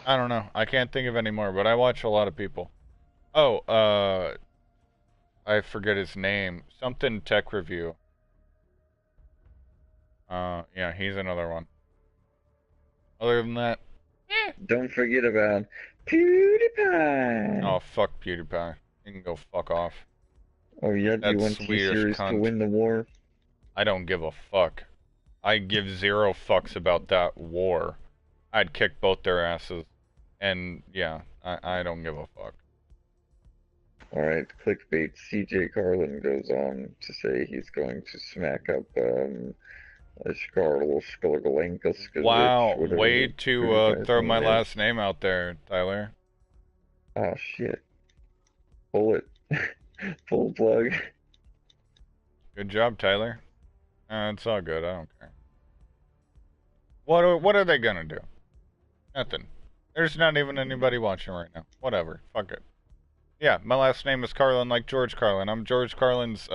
don't know. I can't think of any more, but I watch a lot of people. Oh, I forget his name. Something Tech Review. Yeah, he's another one. Other than that, Don't forget about PewDiePie. oh, fuck PewDiePie. You can go fuck off. Oh yeah, do you That want Swedish T-Series to cunt. win the war? I don't give a fuck. I give 0 fucks about that war. I'd kick both their asses. And, yeah, I don't give a fuck. Alright, clickbait. CJ Carlin goes on to say he's going to smack up Skarlankas. Wow, way to throw my name is. last name out there, Tyler. Oh shit. Pull it. Full plug. Good job, Tyler. It's all good, I don't care. What are they gonna do? Nothing. There's not even anybody watching right now. Whatever. Fuck it. Yeah, my last name is Carlin, like George Carlin. I'm George Carlin's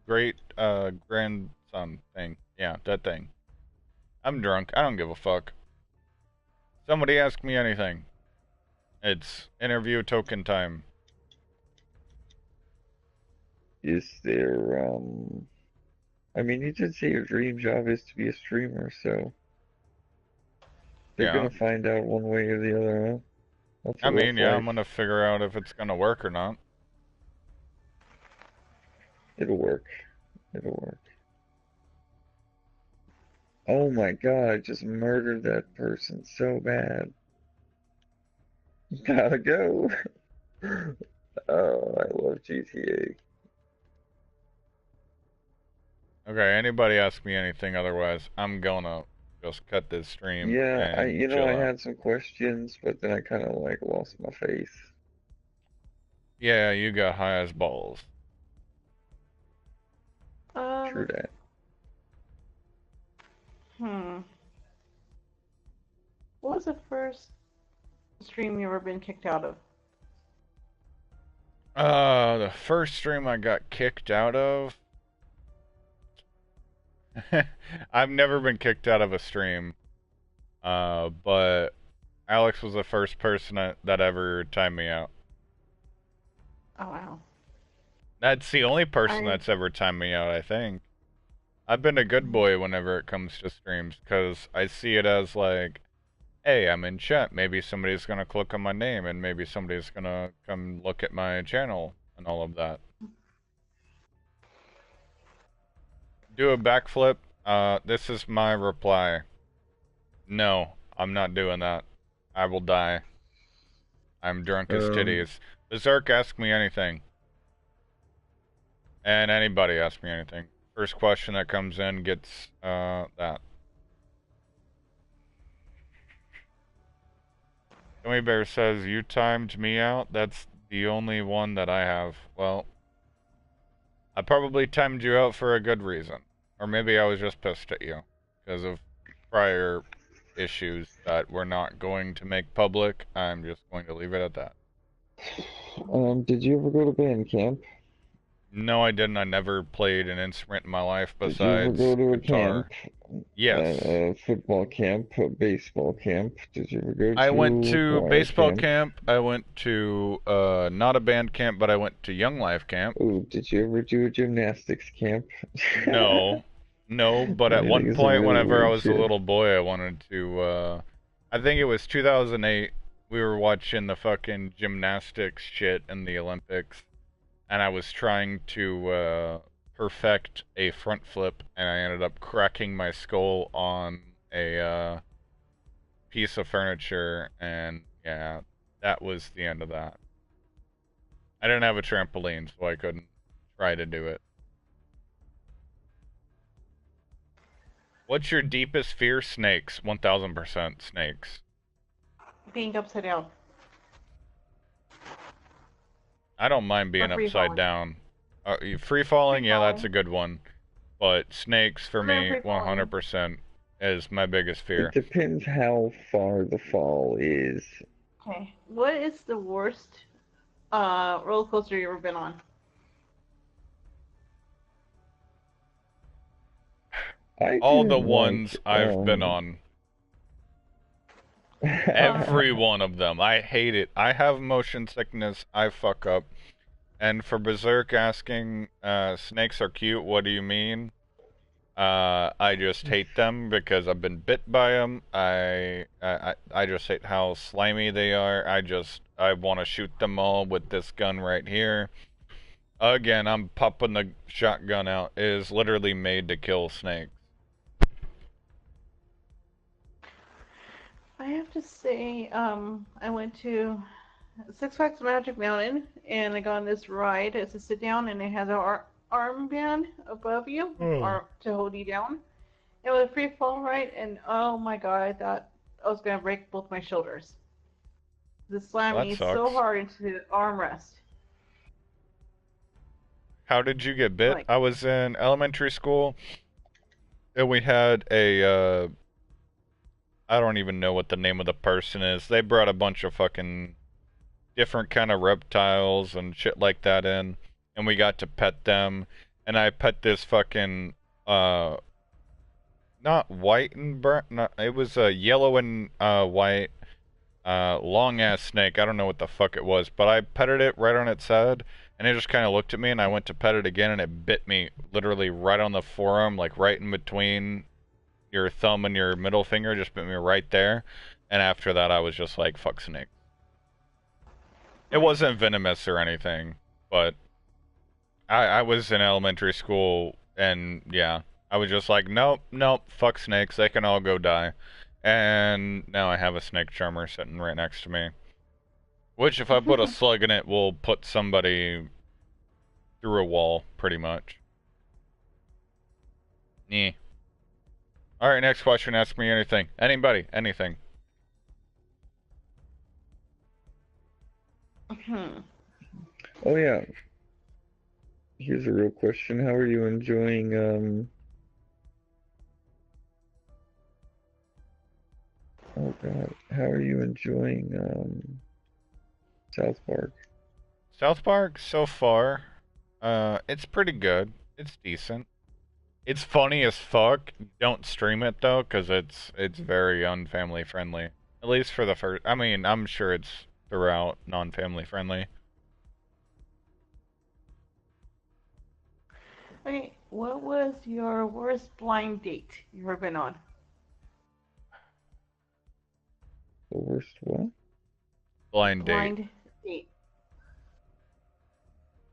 great grandson thing. Yeah, that thing. I'm drunk. I don't give a fuck. Somebody ask me anything. It's interview token time. Is there I mean you did say your dream job is to be a streamer, so they're Yeah. gonna find out one way or the other, huh? That's I a rough mean, yeah, I'm life. gonna figure out if it's gonna work or not. It'll work. It'll work. Oh my god, I just murdered that person so bad. Gotta go. Oh, I love GTA. Okay, anybody ask me anything otherwise, I'm gonna just cut this stream Yeah, and you know, chill I out. had some questions, but then I kind of like lost my face. Yeah, you got high as balls. True that. What was the first stream you ever been kicked out of? The first stream I got kicked out of. I've never been kicked out of a stream. But Alex was the first person that ever timed me out. Oh wow. That's the only person I that's ever timed me out, I think. I've been a good boy whenever it comes to streams, because I see it as like, hey, I'm in chat. Maybe somebody's gonna click on my name, and maybe somebody's gonna come look at my channel, and all of that. Do a backflip. This is my reply. No, I'm not doing that. I will die. I'm drunk as titties. Berserk, ask me anything. And anybody ask me anything. First question that comes in gets, that. Gummy Bear says, you timed me out? That's the only one that I have. Well, I probably timed you out for a good reason. Or maybe I was just pissed at you because of prior issues that we're not going to make public. I'm just going to leave it at that. Did you ever go to band camp? No, I didn't. I never played an instrument in my life Did you ever besides go to a guitar. camp? Yes. A football camp, a baseball camp? Did you ever go I went to to choir baseball camp? camp. I went to not a band camp, but I went to Young Life camp. Ooh, did you ever do a gymnastics camp? No. No, but at I one think it's a point really whenever I weird was a shit. little boy, I wanted to I think it was 2008. We were watching the fucking gymnastics shit in the Olympics, and I was trying to perfect a front flip, and I ended up cracking my skull on a piece of furniture, and yeah, that was the end of that. I didn't have a trampoline, so I couldn't try to do it. What's your deepest fear? Snakes. 1000% snakes. Being upside down. I don't mind being Or free upside falling. down. Free falling, Free yeah, that's falling. a good one. But snakes for Or me, free falling. 100% is my biggest It fear. depends how far the fall is. Okay. What is the worst roller coaster you ever been on? I All the didn't ones like, I've been on. Every one of them. I hate it. I have motion sickness. I fuck up. And for Berserk asking, snakes are cute, what do you mean? I just hate them because I've been bit by them. I just hate how slimy they are. I want to shoot them all with this gun right here. Again, I'm popping the shotgun out. It is literally made to kill snakes. I have to say, I went to Six Flags Magic Mountain and I got on this ride. It's a sit down and it has an armband above you or to hold you down. It was a free fall ride and oh my god, I thought I was gonna break both my shoulders. It slammed That me so sucks. hard into the armrest. How did you get bit? Like, I was in elementary school and we had a I don't even know what the name of the person is. They brought a bunch of fucking different kind of reptiles and shit like that in, and we got to pet them. And I pet this fucking uh, not white and brown. Not, it was a yellow and white, long ass snake. I don't know what the fuck it was, but I petted it right on its head, and it just kind of looked at me, and I went to pet it again, and it bit me literally right on the forearm, like right in between your thumb and your middle finger, just bit me right there. And after that, I was just like, fuck snake. It wasn't venomous or anything, but I was in elementary school, and yeah, I was just like, nope, nope, fuck snakes, they can all go die. And now I have a snake charmer sitting right next to me. Which, if I put a slug in it, will put somebody through a wall, pretty much. Yeah. Alright, next question, ask me anything. Anybody, anything. Oh yeah, here's a real question. How are you enjoying oh God, how are you enjoying South Park? South Park, so far, it's pretty good. It's decent. It's funny as fuck. Don't stream it though, cause it's very unfamily friendly. At least for the first. I mean, I'm sure it's throughout non-family friendly. okay, what was your worst blind date you ever been on? The worst what? Blind date. Blind date.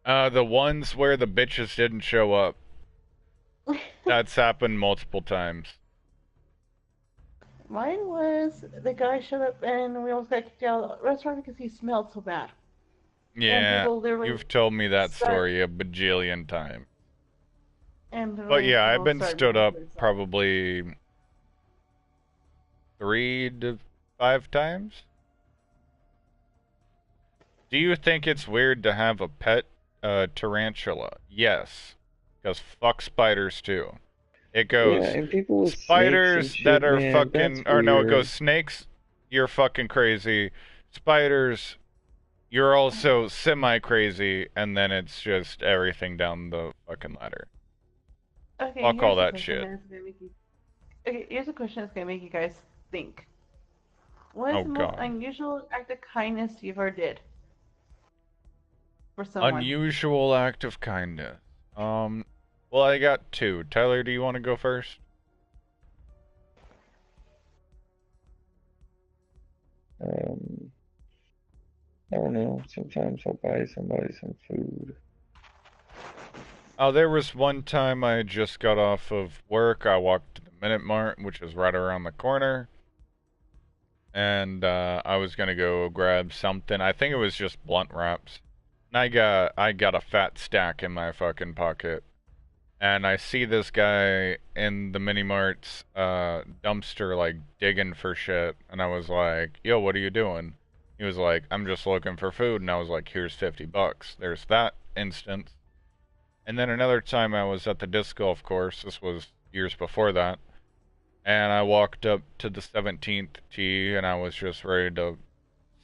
The ones where the bitches didn't show up. That's happened multiple times. Mine was the guy showed up and we almost got kicked out of the restaurant because he smelled so bad. And Yeah, people literally you've told me that start story a bajillion times. and But literally yeah, I've people been start stood up moving themselves. probably 3 to 5 times. Do you think it's weird to have a pet tarantula? Yes. Because fuck spiders too. It Yeah, goes and people with snakes and spiders that shit, are man, that's fucking, or no, it goes weird. snakes, you're fucking crazy. Spiders, you're also semi crazy, and then it's just everything down the fucking ladder. Okay, Fuck all here's a that question shit. that's gonna make you. Okay, here's a question that's gonna make you guys think. What is Oh the most god. unusual act of kindness you've ever did for someone? Unusual act of kindness. Well, I got two. Tyler, do you want to go first? Um, I don't know. Sometimes I'll buy somebody some food. Oh, there was one time I just got off of work. I walked to the Minute Mart, which is right around the corner, and I was gonna go grab something. I think it was just blunt wraps. And I got a fat stack in my fucking pocket. And I see this guy in the mini mart's dumpster like digging for shit, and I was like, "Yo, what are you doing?" He was like, "I'm just looking for food," and I was like, "Here's $50." There's that instance. And then another time I was at the disc golf course. This was years before that, and I walked up to the 17th tee, and I was just ready to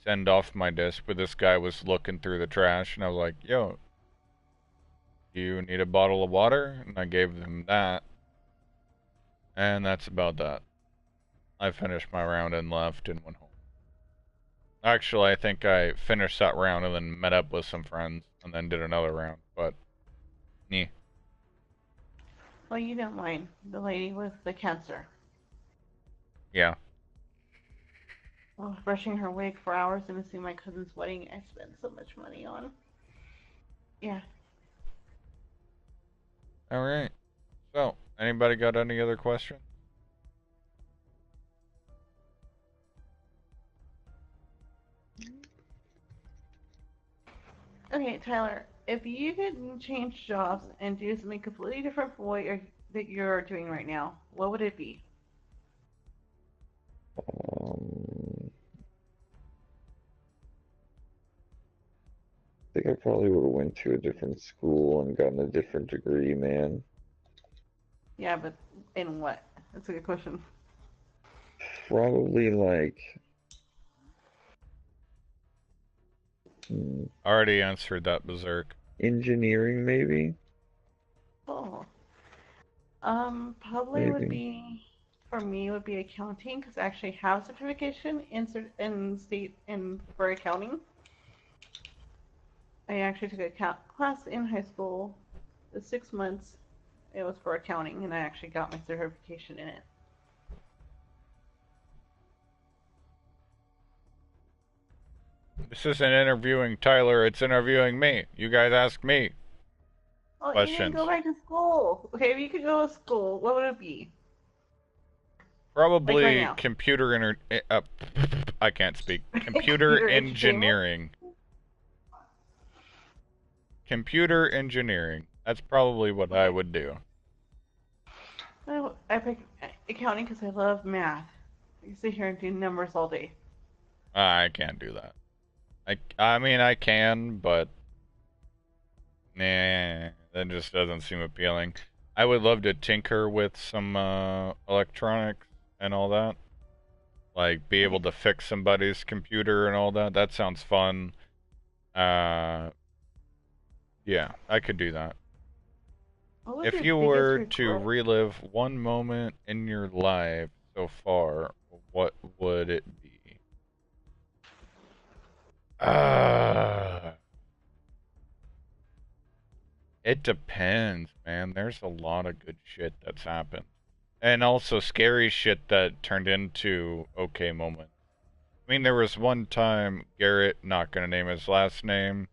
send off my disc, but this guy was looking through the trash, and I was like, "Yo, do you need a bottle of water?" And I gave him that. And that's about that. I finished my round and left and went home. Actually, I think I finished that round and then met up with some friends and then did another round. But, nee. Well, you don't mind the lady with the cancer. Yeah. Well, brushing her wig for hours and missing my cousin's wedding I spent so much money on. Yeah. Alright. So, anybody got any other questions? Okay, Tyler, if you could change jobs and do something completely different from what that you're doing right now, what would it be? Um, I think I probably would have went to a different school and gotten a different degree, man. Yeah, but in what? That's a good question. Probably like, Already answered that, Berserk. engineering, maybe? Oh, probably would Maybe. be for me would be accounting because I actually have certification in state in for accounting. I actually took a class in high school. The 6 months it was for accounting, and I actually got my certification in it. This isn't interviewing Tyler, it's interviewing me. You guys ask me Oh, you didn't go questions. back to school. Okay, if you could go to school, what would it be? Like right Probably now. I can't speak. Computer Computer entertainment? engineering. Computer engineering. That's probably what I Okay. would do. I pick accounting because I love math. I can sit here and do numbers all day. I can't do that. I mean I can, but nah, that just doesn't seem appealing. I would love to tinker with some electronics and all that. Like be able Okay. to fix somebody's computer and all that. That sounds fun. Uh yeah, I could do that. What was If your you biggest were to regret? relive one moment in your life so far, what would it be? Uh It depends, man. There's a lot of good shit that's happened. And also scary shit that turned into okay moments. I mean, there was one time Garrett, not gonna name his last name,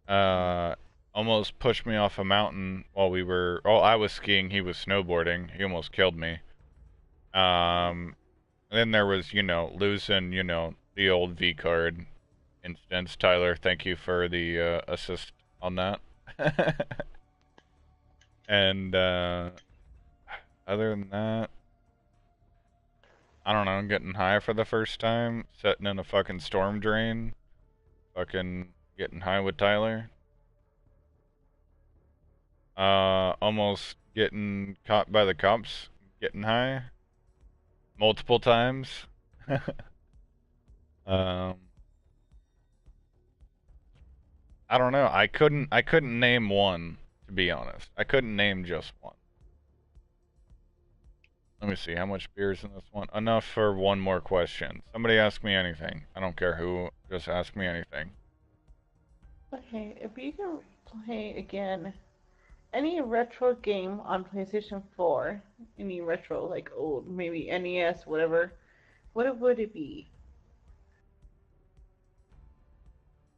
uh, almost pushed me off a mountain while I was skiing, he was snowboarding. He almost killed me. Um, then there was, losing, the old V card instance. Tyler, thank you for the assist on that. And other than that, I don't know, getting high for the first time, sitting in a fucking storm drain, Fucking getting high with Tyler. Almost getting caught by the cops. Getting high. Multiple times. Um, I don't know. I couldn't name one, to be honest. I couldn't name just one. Let me see, how much beer is in this one? Enough for one more question. Somebody ask me anything. I don't care who, just ask me anything. Okay, if you can play again any retro game on PlayStation 4, any retro, like old, maybe NES, whatever, what would it be?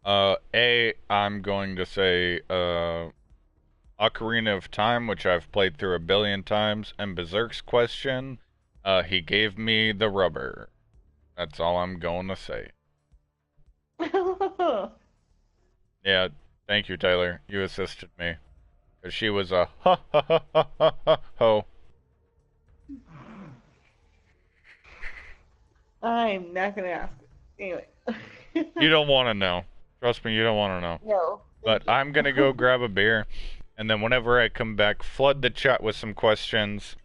I'm going to say, Ocarina of Time, which I've played through a billion times, and Berserk's question, he gave me the rubber. That's all I'm going to say. Yeah, thank you, Tyler. You assisted me. Because she was a ha ha ha ha ha ha ho. I'm not gonna ask. Anyway. You don't want to know. Trust me, you don't want to know. No. But I'm going to go grab a beer, and then whenever I come back, flood the chat with some questions,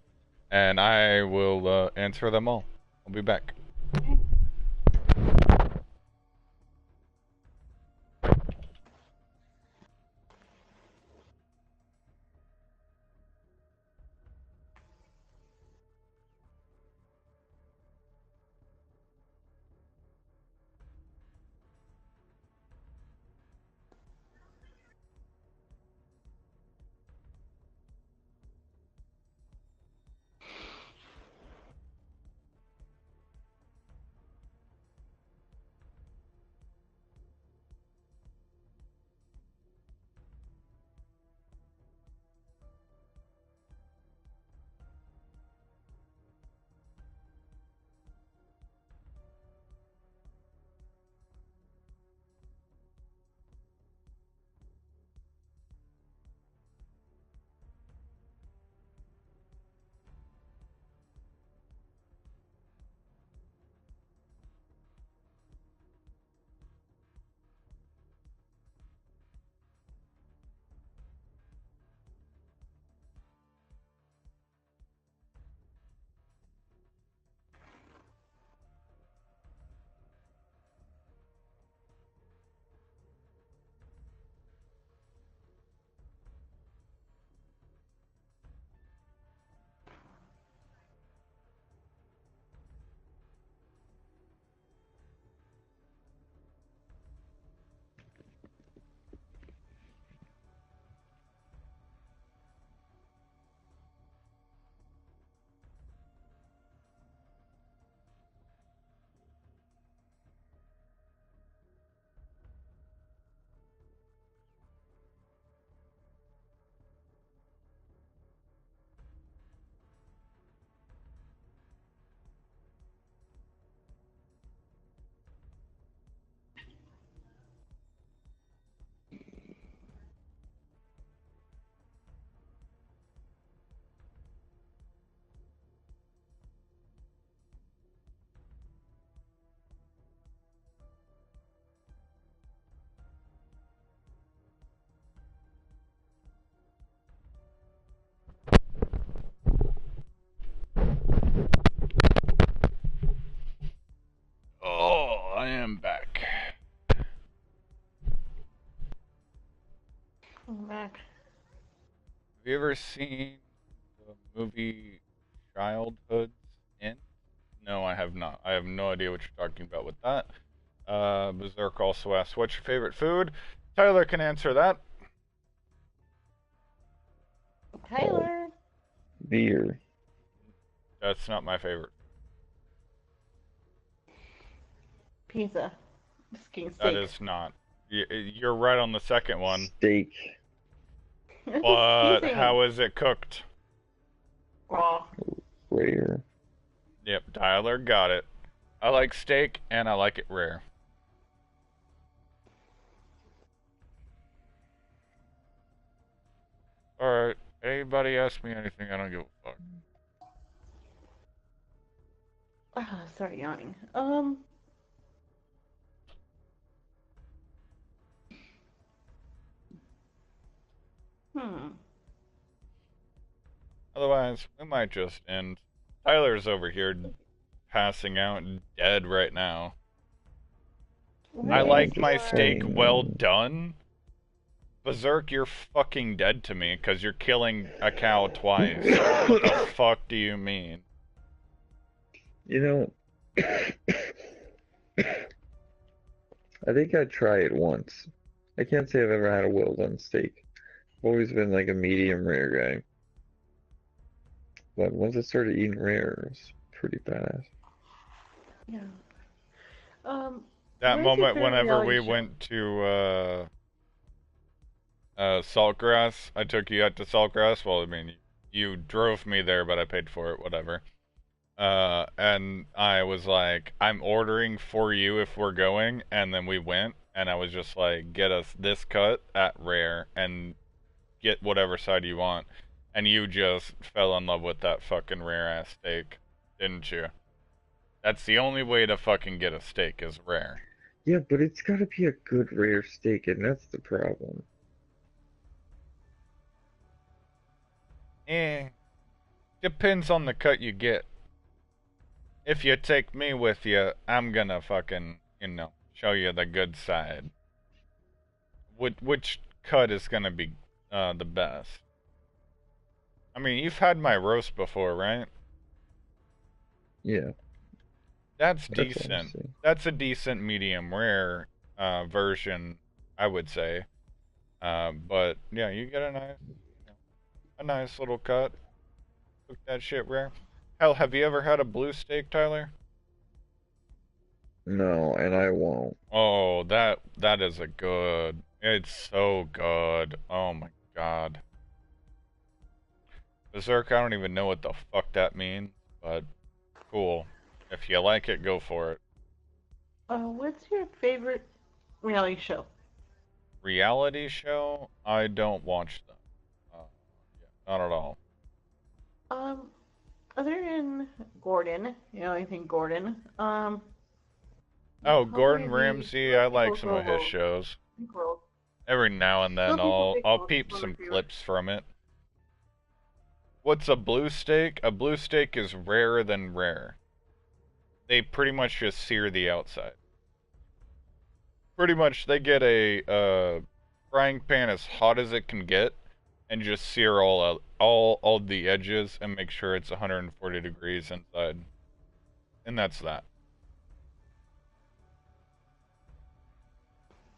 and I will answer them all. I'll be back. Oh, I am back. I'm back. Have you ever seen the movie Childhood's End? No, I have not. I have no idea what you're talking about with that. Berserk also asks, what's your favorite food? Tyler can answer that. Tyler. Beer. That's not my favorite. Pizza. Just kidding, That steak. is not. You're right on the second one. Steak. But how is it cooked? Raw. Rare. Yep, Tyler got it. I like steak and I like it rare. Alright, anybody ask me anything, I don't give a fuck. Ah, sorry, yawning. Hmm. Otherwise, we might just end. Tyler's over here passing out and dead right now. I No, I'm like just my Your steak well saying. done. Berserk, you're fucking dead to me because you're killing a cow twice. What the fuck do you mean? You know, I think I'd try it once. I can't say I've ever had a well done steak. I've always been like a medium rare guy. But once I started eating rare, it was pretty badass. yeah. Um, That what is your moment favorite whenever reality we show? went to Saltgrass, I took you out to Saltgrass. Well, I mean, you drove me there, but I paid for it, whatever. And I was like, I'm ordering for you if we're going, and then we went, and I was just like, get us this cut at rare, and get whatever side you want. And you just fell in love with that fucking rare ass steak, didn't you? That's the only way to fucking get a steak is rare. Yeah, but it's gotta be a good rare steak, and that's the problem. Eh, depends on the cut you get. If you take me with you, I'm gonna fucking, show you the good side. Which cut is gonna be the best? I mean, you've had my roast before, right? Yeah, That's that's what I'm decent. saying. That's a decent medium rare version, I would say. But yeah, you get a nice little cut. Cook that shit rare. Hell, have you ever had a blue steak, Tyler? No, and I won't. Oh, that is a good. It's so good. Oh my god. Berserk, I don't even know what the fuck that means, but cool. If you like it, go for it. What's your favorite reality show? Reality show? I don't watch them. Yeah, not at all. Um, Other than Gordon, I think Gordon. Oh, Probably Gordon the Ramsay, I like People some of his World. shows. People World. Every now and then Still People Big I'll World is peep one of some my favorites. clips from it. What's a blue steak? A blue steak is rarer than rare. They pretty much just sear the outside. Pretty much they get a frying pan as hot as it can get and just sear all the edges and make sure it's 140 degrees inside. And that's that.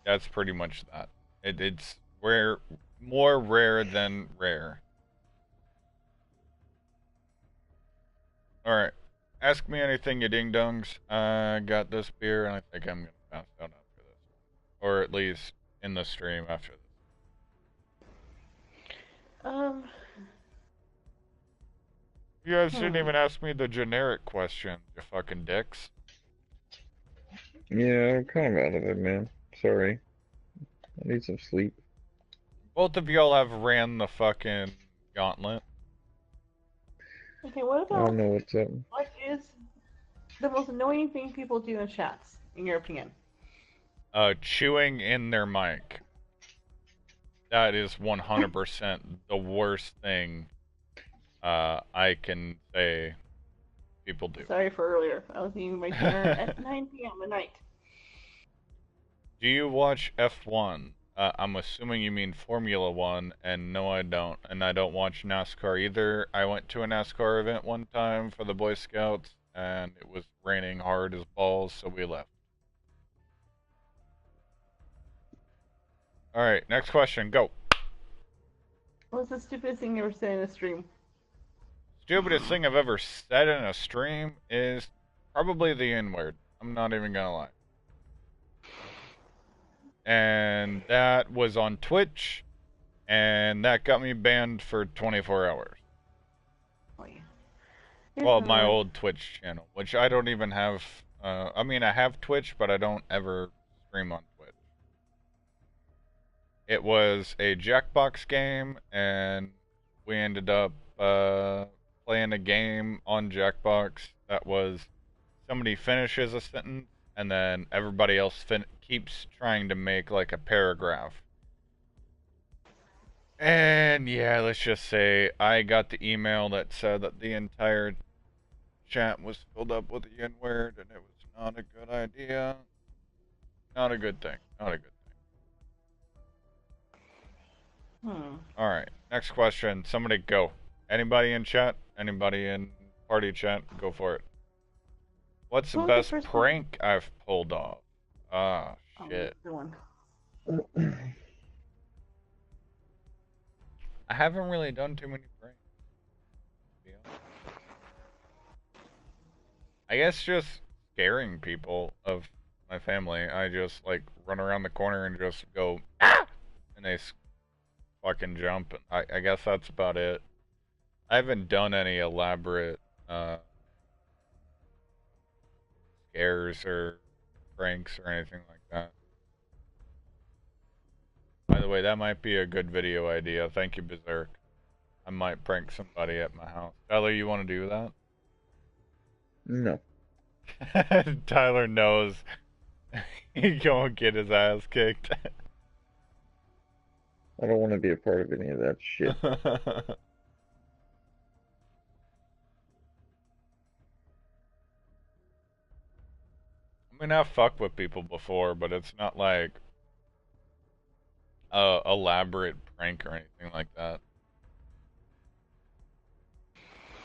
That's pretty much that. It's rare, more rare than rare. All right, ask me anything, you ding dongs. I got this beer, and I think I'm gonna pass out after this, or at least in the stream after this. Um, You guys didn't hmm. even ask me the generic question, you fucking dicks. Yeah, I'm kind of out of it, man. Sorry. I need some sleep. Both of y'all have ran the fucking gauntlet. Okay, what I don't about know what's up. what is the most annoying thing people do in chats, in your opinion? Chewing in their mic. That is 100% the worst thing I can say people do. Sorry for earlier. I was eating my dinner at 9 p.m. at night. Do you watch F1? I'm assuming you mean Formula One, and no, I don't. And I don't watch NASCAR either. I went to a NASCAR event one time for the Boy Scouts, and it was raining hard as balls, so we left. Alright, next question, go. What's the stupidest thing you ever said in a stream? Stupidest thing I've ever said in a stream is probably the N word. I'm not even gonna lie. And that was on Twitch, and that got me banned for 24 hours. Oh, yeah. Well, my old Twitch channel, which I don't even have. I mean, I have Twitch, but I don't ever stream on Twitch. It was a Jackbox game, and we ended up playing a game on Jackbox that was somebody finishes a sentence, and then everybody else keeps trying to make like a paragraph. And yeah, let's just say I got the email that said that the entire chat was filled up with the N word, and it was not a good idea. Not a good thing. Not a good thing. Hmm. All right, next question. Somebody go. Anybody in chat? Anybody in party chat? Go for it. What's the What was the best first one? prank I've pulled off? Ah, Oh, shit. the one. I haven't really done too many pranks. To be honest. I guess just scaring people of my family. I just like run around the corner and just go, ah! And they fucking jump. I guess that's about it. I haven't done any elaborate scares or pranks or anything like that. By the way, that might be a good video idea. Thank you, Berserk. I might prank somebody at my house. Tyler, you want to do No, that? Tyler knows he gonna get his ass kicked. I don't want to be a part of any of that shit. I mean, I've fucked with people before, but it's not like a elaborate prank or anything like that.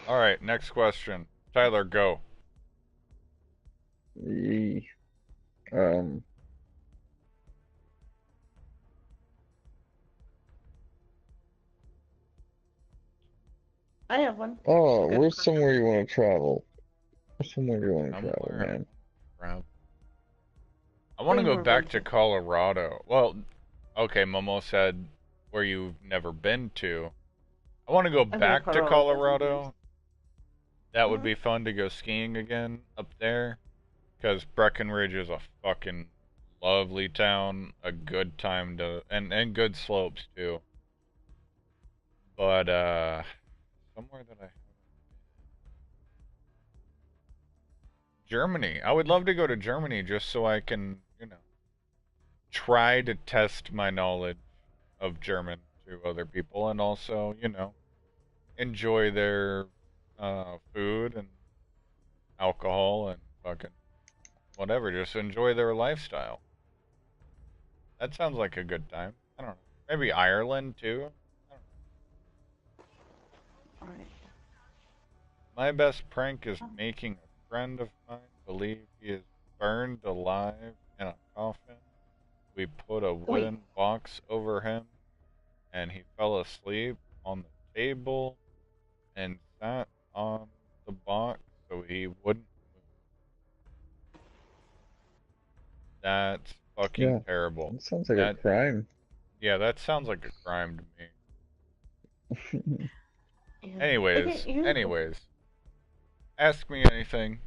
All right, next question. Tyler, go. Yee. Um, I have one. oh, Good. where's somewhere you want to travel? Where's somewhere you want to travel, Somewhere. man? I want to go Rainbow back to Bridge. Colorado. Well, okay, Momo said where you've never been to. I want to go I've been back to Colorado. Colorado. That would Mhm. be fun to go skiing again up there. Because Breckenridge is a fucking lovely town. A good time to. And good slopes, too. But, somewhere that I. Germany. I would love to go to Germany just so I can, try to test my knowledge of German to other people and also, enjoy their food and alcohol and fucking whatever. Just enjoy their lifestyle. That sounds like a good time. I don't know. Maybe Ireland too. I don't know. All right. My best prank is making a friend of mine believe he is burned alive in a coffin. We put a Wait. wooden box over him and he fell asleep on the table and sat on the box so he wouldn't move. That's fucking Yeah, terrible. that sounds like a That crime. Yeah, that sounds like a crime to me. Yeah. Anyways, Okay, anyways, ask me anything.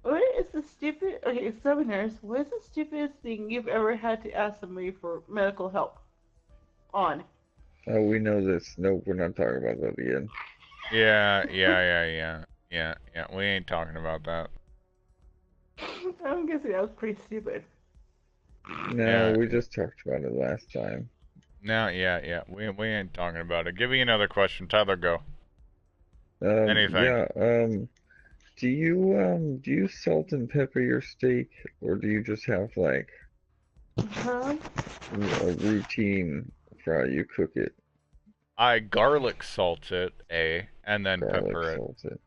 what is the stupid? Okay, Southerners. What is the stupidest thing you've ever had to ask somebody for medical help on? Oh, we know this. Nope, we're not talking about that again. Yeah. We ain't talking about that. I'm guessing that was pretty stupid. No, Yeah, we just talked about it last time. no, yeah. We ain't talking about it. Give me another question, Tyler. Go. Anything. Yeah, do you salt and pepper your steak, or do you just have like Huh? a routine for how you cook it? I garlic salt it, and then Garlic pepper it. salt it.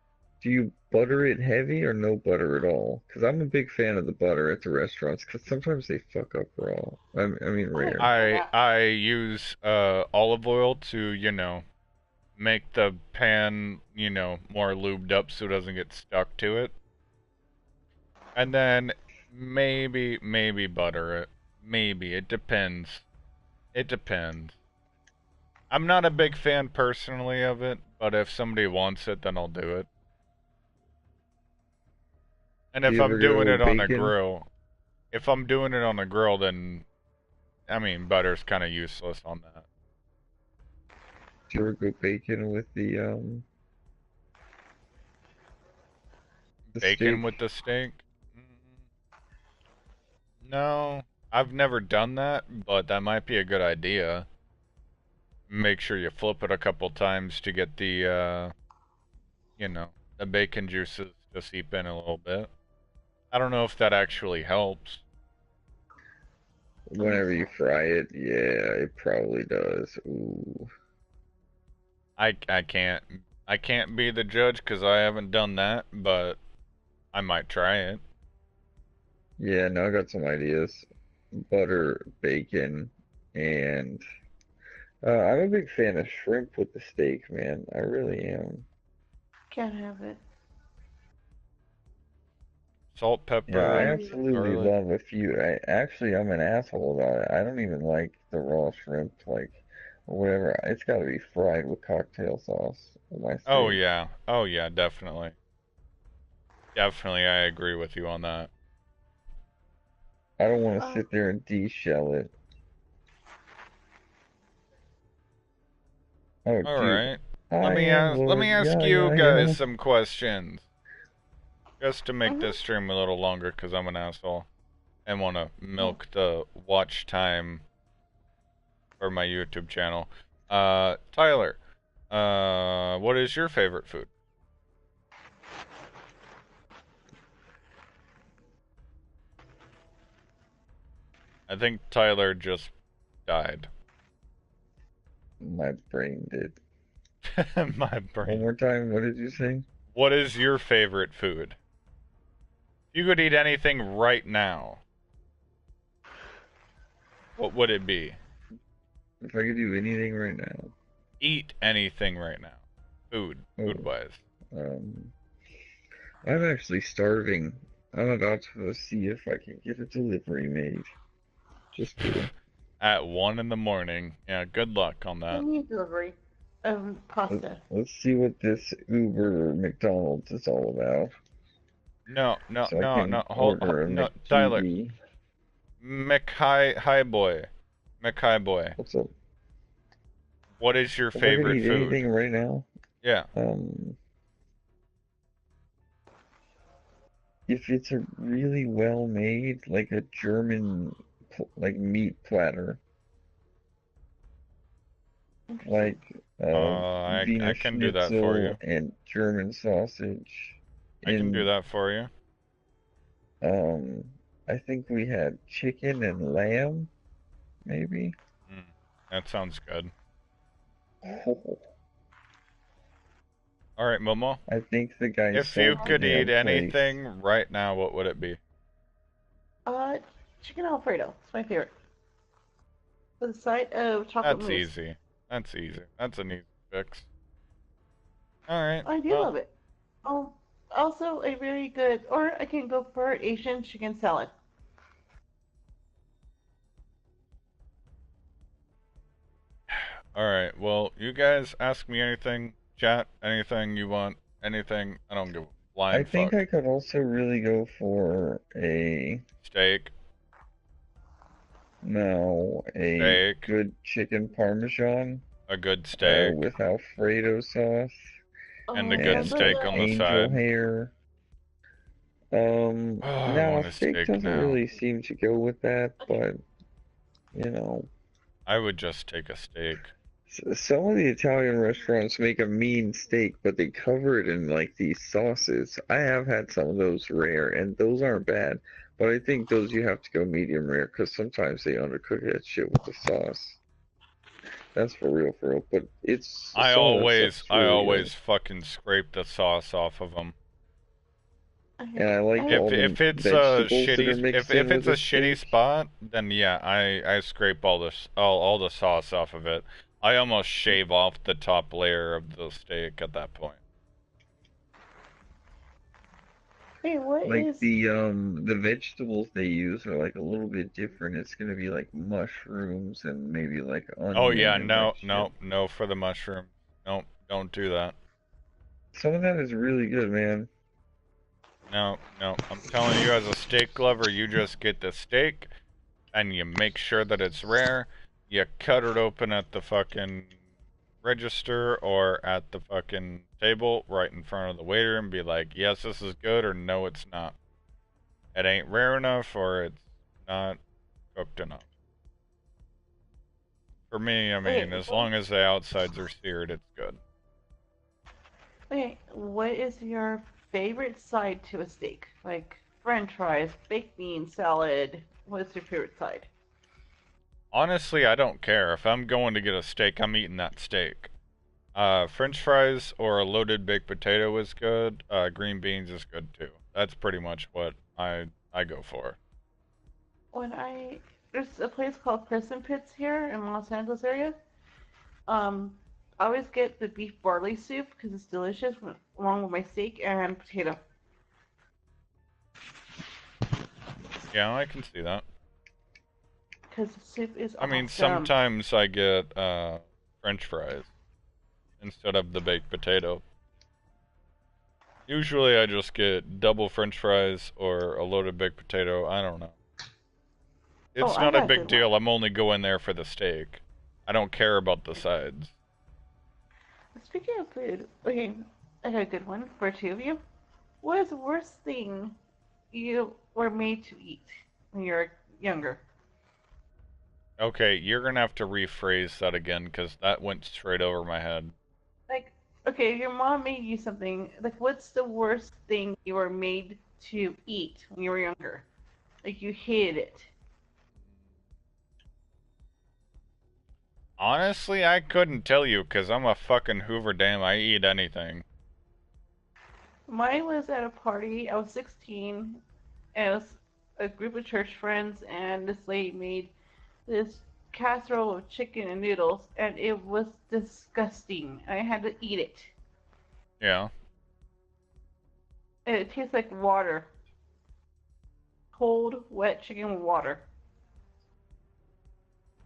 Do you butter it heavy or no butter at all? Because I'm a big fan of the butter at the restaurants, because sometimes they fuck up raw. I mean rare. I use olive oil to, make the pan, more lubed up so it doesn't get stuck to it. And then maybe butter it. Maybe. It depends. It depends. I'm not a big fan personally of it, but if somebody wants it, then I'll do it. And Do if you ever I'm doing go it on a bacon? grill, if I'm doing it on a grill, then I mean butter's kind of useless on that. Do you ever go bacon with the Bacon steak? with the steak? No, I've never done that, but that might be a good idea. make sure you flip it a couple times to get the, you know, the bacon juices to seep in a little bit. I don't know if that actually helps. Whenever you fry it, yeah, it probably does. Ooh. I can't be the judge because I haven't done that, but I might try it. Yeah, now I got some ideas. Butter, bacon, and I'm a big fan of shrimp with the steak, man. I really am. Can't have it. Salt, Yeah, I pepper, absolutely garlic. love a few. I'm an asshole about it. I don't even like the raw shrimp, like, or whatever. It's got to be fried with cocktail sauce with my Oh steak. yeah. Oh yeah, definitely. Definitely, I agree with you on that. I don't want to Uh, sit there and de-shell it. Oh, All dude, right. I am Let me Lord ask you guys Yaya. some questions. Just to make mhm. this stream a little longer because I'm an asshole and want to Oh, milk the watch time for my YouTube channel. Tyler, what is your favorite food? I think Tyler just died. My brain did. My One brain. more time, what did you say? What is your favorite food? If you could eat anything right now, what would it be? If I could do anything right now. Eat anything right now. Food Oh, wise. um, I'm actually starving. I'm about to see if I can get a delivery made. Just kidding. At 1 in the morning. Yeah, good luck on I that. need delivery. Pasta. Let's see what this Uber or McDonald's is all about. No, no, So I no, can no. order a No, Tyler. McDB. Hi boy. Hi boy. What's up? What is your If I could favorite eat food? anything right now, Yeah. um, if it's a really well made, like a German, like meat platter, Interesting. like uh, I Wiener can do that for Schnitzel you. and German sausage I can do in, that for you. um, I think we had chicken and lamb, maybe. Mm, that sounds good. Oh, All right, Momo. I think the guy If you salted could Pasta. eat ham flakes. anything right now, what would it be? Uh, Chicken Alfredo. It's my favorite. With a side of chocolate That's mousse. easy. That's easy. That's an easy fix. All right. I do Well, love it. Um, Also a very good, or I can go for Asian chicken salad. all right. Well, you guys ask me anything, chat, anything you want, anything. I don't give a I flying think fuck. I could also really go for Steak, a steak, good chicken parmesan a good steak, with Alfredo sauce and a Oh, good I and love steak like on that. the angel side. hair. Oh, I Now want a steak steak doesn't now. really seem to go with that, Okay. but you know, I would just take a steak. some of the Italian restaurants make a mean steak, but they cover it in like these sauces. I have had some of those rare, and those aren't bad. But I think those you have to go medium rare because sometimes they undercook that shit with the sauce. That's for real. But it's some of that stuff's I really good. always fucking scrape the sauce off of them. And Okay. I like I all the vegetables that are mixed in If with it's a the shitty steak. spot, then yeah, I scrape all the sauce off of it. I almost shave off the top layer of the steak at that point. Hey, what Like is? the vegetables they use are like a little bit different. It's gonna be like mushrooms and maybe like Oh yeah, onion and like shit. no for the mushroom. No, don't do that. Some of that is really good, man. No. I'm telling you, as a steak lover, you just get the steak and you make sure that it's rare. You cut it open at the fucking register or at the fucking table right in front of the waiter and be like, yes, this is good, or no, it's not. It ain't rare enough or it's not cooked enough. For me, I mean, as long as the outsides are seared, it's good. Okay, what is your favorite side to a steak? Like French fries, baked beans, salad. What's your favorite side? Honestly, I don't care. If I'm going to get a steak, I'm eating that steak. French fries or a loaded baked potato is good. Green beans is good too. That's pretty much what I go for. When I There's a place called Crescent Pits here in Los Angeles area. Um, I always get the beef barley soup because it's delicious along with my steak and potato. Yeah, I can see that. Because the soup is I mean, awesome. sometimes I get French fries instead of the baked potato. Usually I just get double French fries or a loaded baked potato. I don't know. It's I not a got a big good deal. I'm only going there for the steak. I don't care about the sides. one. Speaking of food, okay, I got a good one for two of you. What is the worst thing you were made to eat when you were younger? Okay, you're gonna have to rephrase that again because that went straight over my head. Like, okay, your mom made you something. Like, what's the worst thing you were made to eat when you were younger? Like, you hated it. Honestly, I couldn't tell you because I'm a fucking Hoover Dam. I eat anything. Mine was at a party. I was 16, and it was a group of church friends, and this lady made this casserole of chicken and noodles, and it was disgusting. I had to eat it. Yeah. And it tastes like water. Cold, wet chicken with water.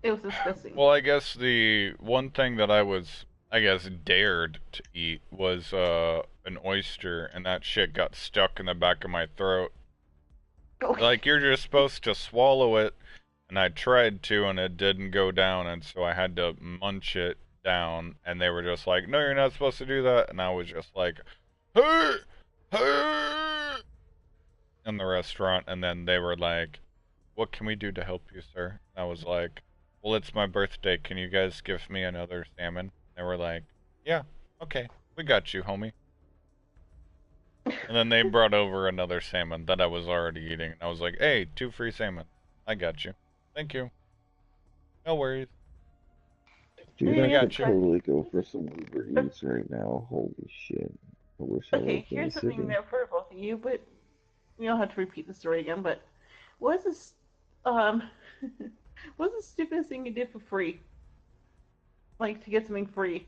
It was disgusting. Well, I guess the one thing that I guess, dared to eat was an oyster, and that shit got stuck in the back of my throat. Like, you're just supposed to swallow it, and I tried to, and it didn't go down, and so I had to munch it down, and they were just like, no, you're not supposed to do that, and I was just like, hey, hey, in the restaurant, and then they were like, what can we do to help you, sir? And I was like, well, it's my birthday, can you guys give me another salmon? They were like, yeah, okay, we got you, homie. And then they brought over another salmon that I was already eating. And I was like, hey, 2 free salmon. I got you. Thank you. No worries. Dude, Yeah, I yeah, could gotcha. totally go for some Uber Eats right now. Holy shit. I wish I Okay, lived in the here's something city. that for both of you, but we don't have to repeat the story again. But what's this? Um, what's the stupidest thing you did for free? Like to get something free?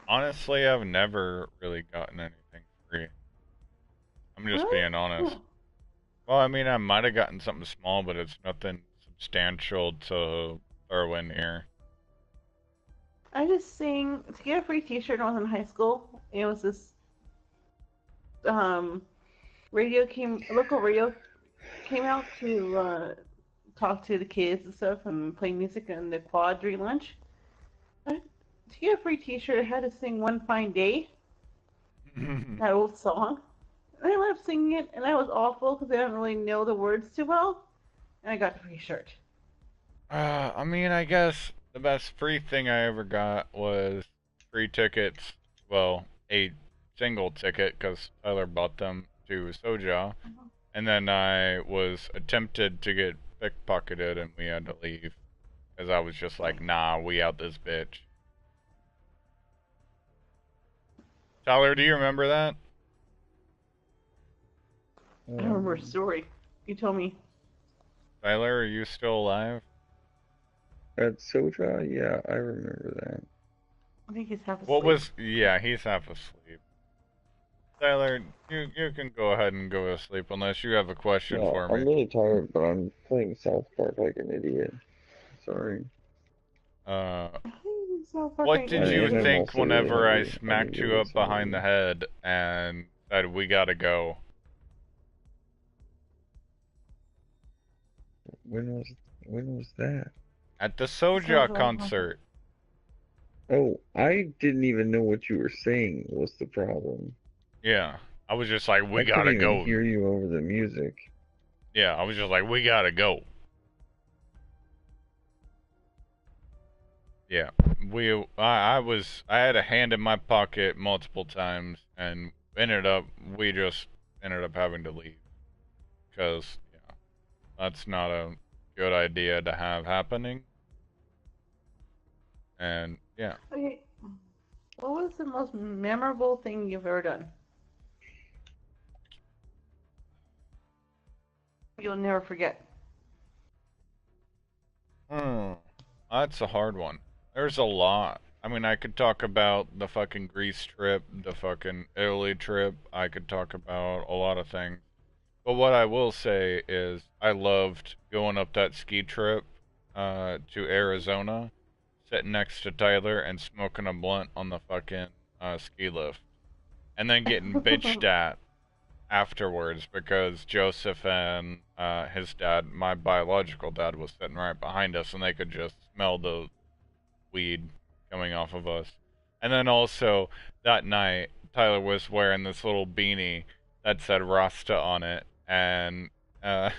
Honestly, I've never really gotten anything free. I'm just Really? being honest. Well, I mean, I might have gotten something small, but it's nothing substantial to throw in here. I just saying to get a free T-shirt when I was in high school. It was this um local radio came out to talk to the kids and stuff and play music in the quad during lunch. To get a free T-shirt, I had to sing "One Fine Day," that old song. And I left singing it, and I was awful because I didn't really know the words too well. And I got the free shirt. I mean, I guess the best free thing I ever got was free tickets. Well, a single ticket because Tyler bought them to Soja, and then I was attempted to get pickpocketed, and we had to leave because I was just like, nah, we out this bitch. Tyler, do you remember that? I don't remember a story. You told me. Tyler, are you still alive? At Soja, yeah, I remember that. I think he's half asleep. What was? Yeah, he's half asleep. Tyler, you can go ahead and go to sleep unless you have a question No, for I'm me. really tired, but I'm playing South Park like an idiot. Sorry. Uh, So what fucking did And you idiot. I'm think also really whenever I hungry. I need smacked to you get up some behind the food. head and said we gotta go? When was when was that? At the Sounds Soja like concert. Oh, I didn't even know what you were saying was the problem. Yeah. I was just like, we I couldn't gotta even go. hear you over the music. Yeah, I was just like, we gotta go. Yeah, I had a hand in my pocket multiple times, and we just ended up having to leave because yeah, that's not a good idea to have happening. And yeah, Okay, what was the most memorable thing you've ever done? You'll never forget. hmm, that's a hard one. There's a lot. I mean, I could talk about the fucking Greece trip, the fucking Italy trip. I could talk about a lot of things. But what I will say is, I loved going up that ski trip to Arizona, sitting next to Tyler and smoking a blunt on the fucking ski lift, and then getting bitched at afterwards because Joseph and his dad, my biological dad, was sitting right behind us, and they could just smell the weed coming off of us. And then also that night, Tyler was wearing this little beanie that said Rasta on it, and uh,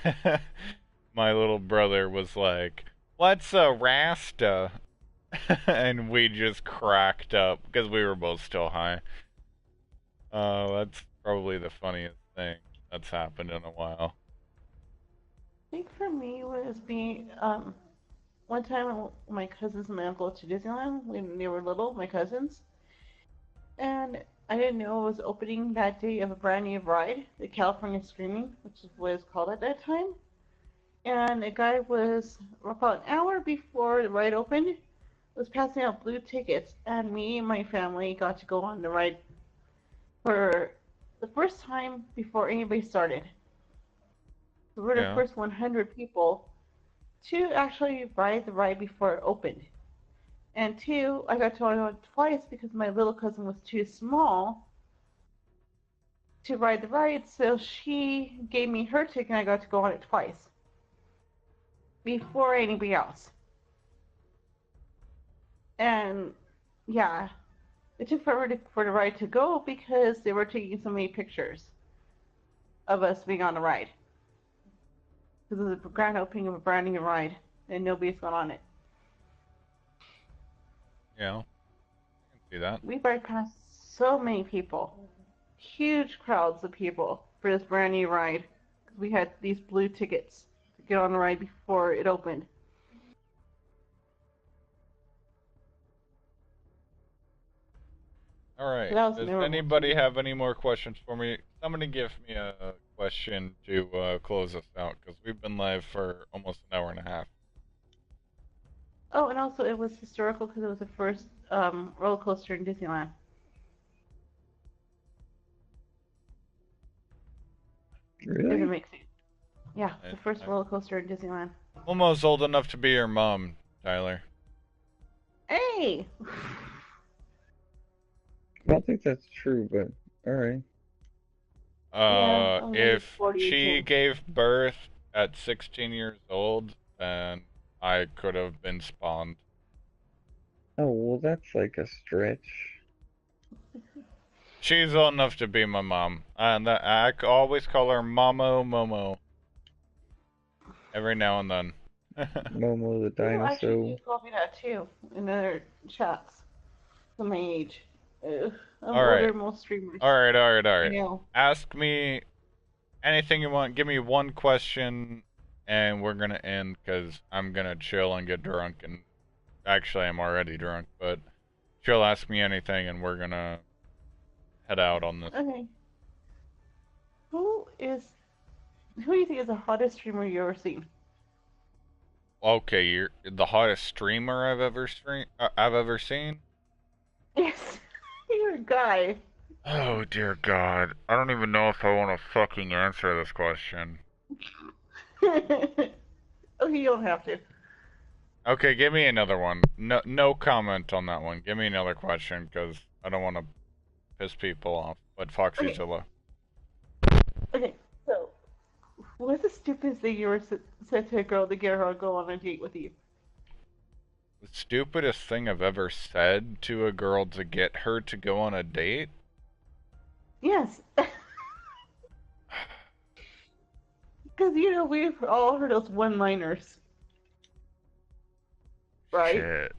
my little brother was like, "What's a Rasta?" And we just cracked up because we were both still high. That's probably the funniest thing that's happened in a while. I think for me was being one time my cousins and my uncle to Disneyland when they were little, my cousins, and I didn't know it was opening that day of a brand new ride, the California Screaming, which is what it's called at that time. And a guy was about an hour before the ride opened, was passing out blue tickets, and me and my family got to go on the ride for the first time before anybody started. We were the Yeah. first 100 people to actually ride the ride before it opened. And two, I got to on it twice because my little cousin was too small to ride the ride, so she gave me her ticket and I got to go on it twice before anybody else. And yeah, it took forever for the ride to go because they were taking so many pictures of us being on the ride. Because it was a grand opening of a brand new ride and nobody's gone on it. Yeah. I can see that. We bypassed so many people, huge crowds of people for this brand new ride. Because we had these blue tickets to get on the ride before it opened. All So right. that was Does memorable to anybody me. have any more questions for me? Somebody give me a question to close us out because we've been live for almost an hour and a half. Oh, and also it was historical because it was the first roller coaster in Disneyland. If it Really? makes sense. Yeah, the first roller coaster in Disneyland. Almost old enough to be your mom, Tyler. Hey! I don't think that's true, but alright. Yeah, I'm gonna be If 48 she soon. gave birth at 16 years old, then I could have been spawned. Oh, well, that's like a stretch. She's old enough to be my mom, and always call her Mamo Momo every now and then. Momo the People actually dinosaur. do call me that too in other chats. For my age. I'm All older right, than most streamers. all right, all right, all I right. know. Ask me anything you want. Give me one question, and we're gonna end because I'm gonna chill and get drunk. And actually, I'm already drunk, but she'll ask me anything, and we're gonna head out on this. Okay. Who is who do you think is the hottest streamer you've ever seen? Okay, you're the hottest streamer I've ever seen. Yes. You're a guy. Oh dear God, I don't even know if I want to fucking answer this question. Okay, you don't have to. Okay, give me another one. No, no comment on that one. Give me another question because I don't want to piss people off. But Okay, Foxyzilla. okay. So, what's the stupidest thing you ever said to a girl to get her to go on a date with you? The stupidest thing I've ever said to a girl to get her to go on a date? Yes. Because Because, you know, we've all heard those one-liners, right? Shit.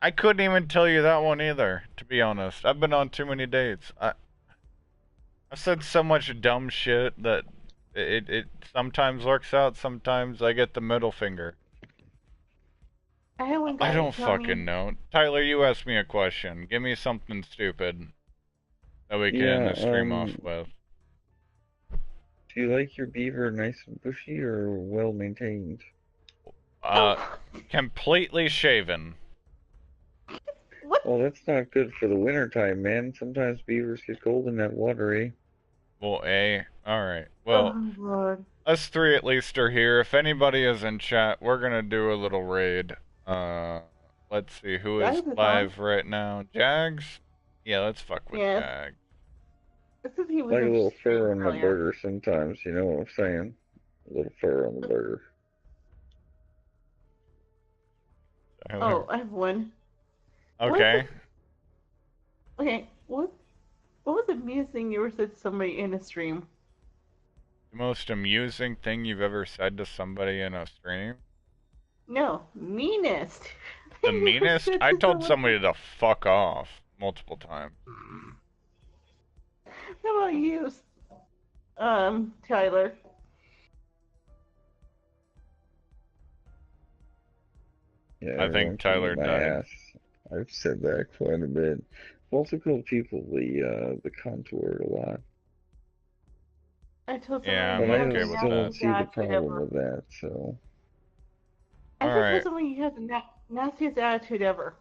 I couldn't even tell you that one either, to be honest. I've been on too many dates. I've said so much dumb shit that it sometimes works out, sometimes I get the middle finger. I have one guy I don't tell me, fucking know. Tyler, you asked me a question. Give me something stupid that we can end Yeah, the stream off with. do you like your beaver nice and bushy or well maintained? Completely shaven. what? Well, that's not good for the winter time, man. Sometimes beavers get cold in that watery. Well, alright. Well, Oh, Lord. us three at least are here. If anybody is in chat, we're gonna do a little raid. Let's see who is Jags is live right now. Jags? Yeah, let's fuck with Yes. Jags. This is he was Like a in little fur on stream the earlier. burger sometimes, you know what I'm saying? A little fur on the burger. Oh, I have one. Okay. Okay, what was the meanest thing you ever said to somebody in a stream? The most amusing thing you've ever said to somebody in a stream? No, meanest. The You ever meanest? said I to told someone- somebody to fuck off multiple times. How about you, Tyler? Yeah, I think everyone can Tyler eat my died. ass. I've said that quite a bit. I've also called people the contour a lot. I told Yeah, someone But I'm you okay had with the I still that. don't nastiest see the attitude problem ever. with that, so. I just Alright. told someone you had the nastiest attitude ever.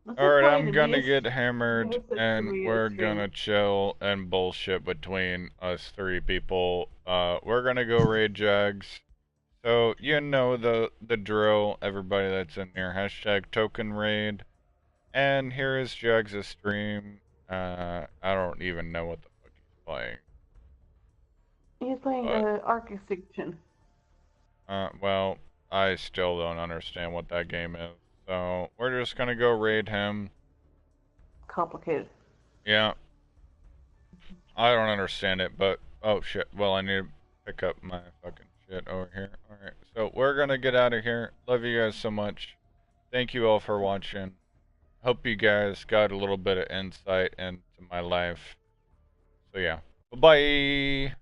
This is Alright, probably I'm the gonna meanest get you hammered ever said to and somebody in a we're stream. gonna chill and bullshit between us three people. We're gonna go raid Jags. So you know the drill, everybody that's in here. Hashtag token raid. And here is Jags' stream. I don't even know what the fuck he's playing. He's playing But Ark Extinction. well, I still don't understand what that game is. So we're just gonna go raid him. Complicated. Yeah. I don't understand it, but oh shit. Well, I need to pick up my fucking shit over here. Alright, so we're gonna get out of here. Love you guys so much. Thank you all for watching. Hope you guys got a little bit of insight into my life. So yeah. Bye-bye!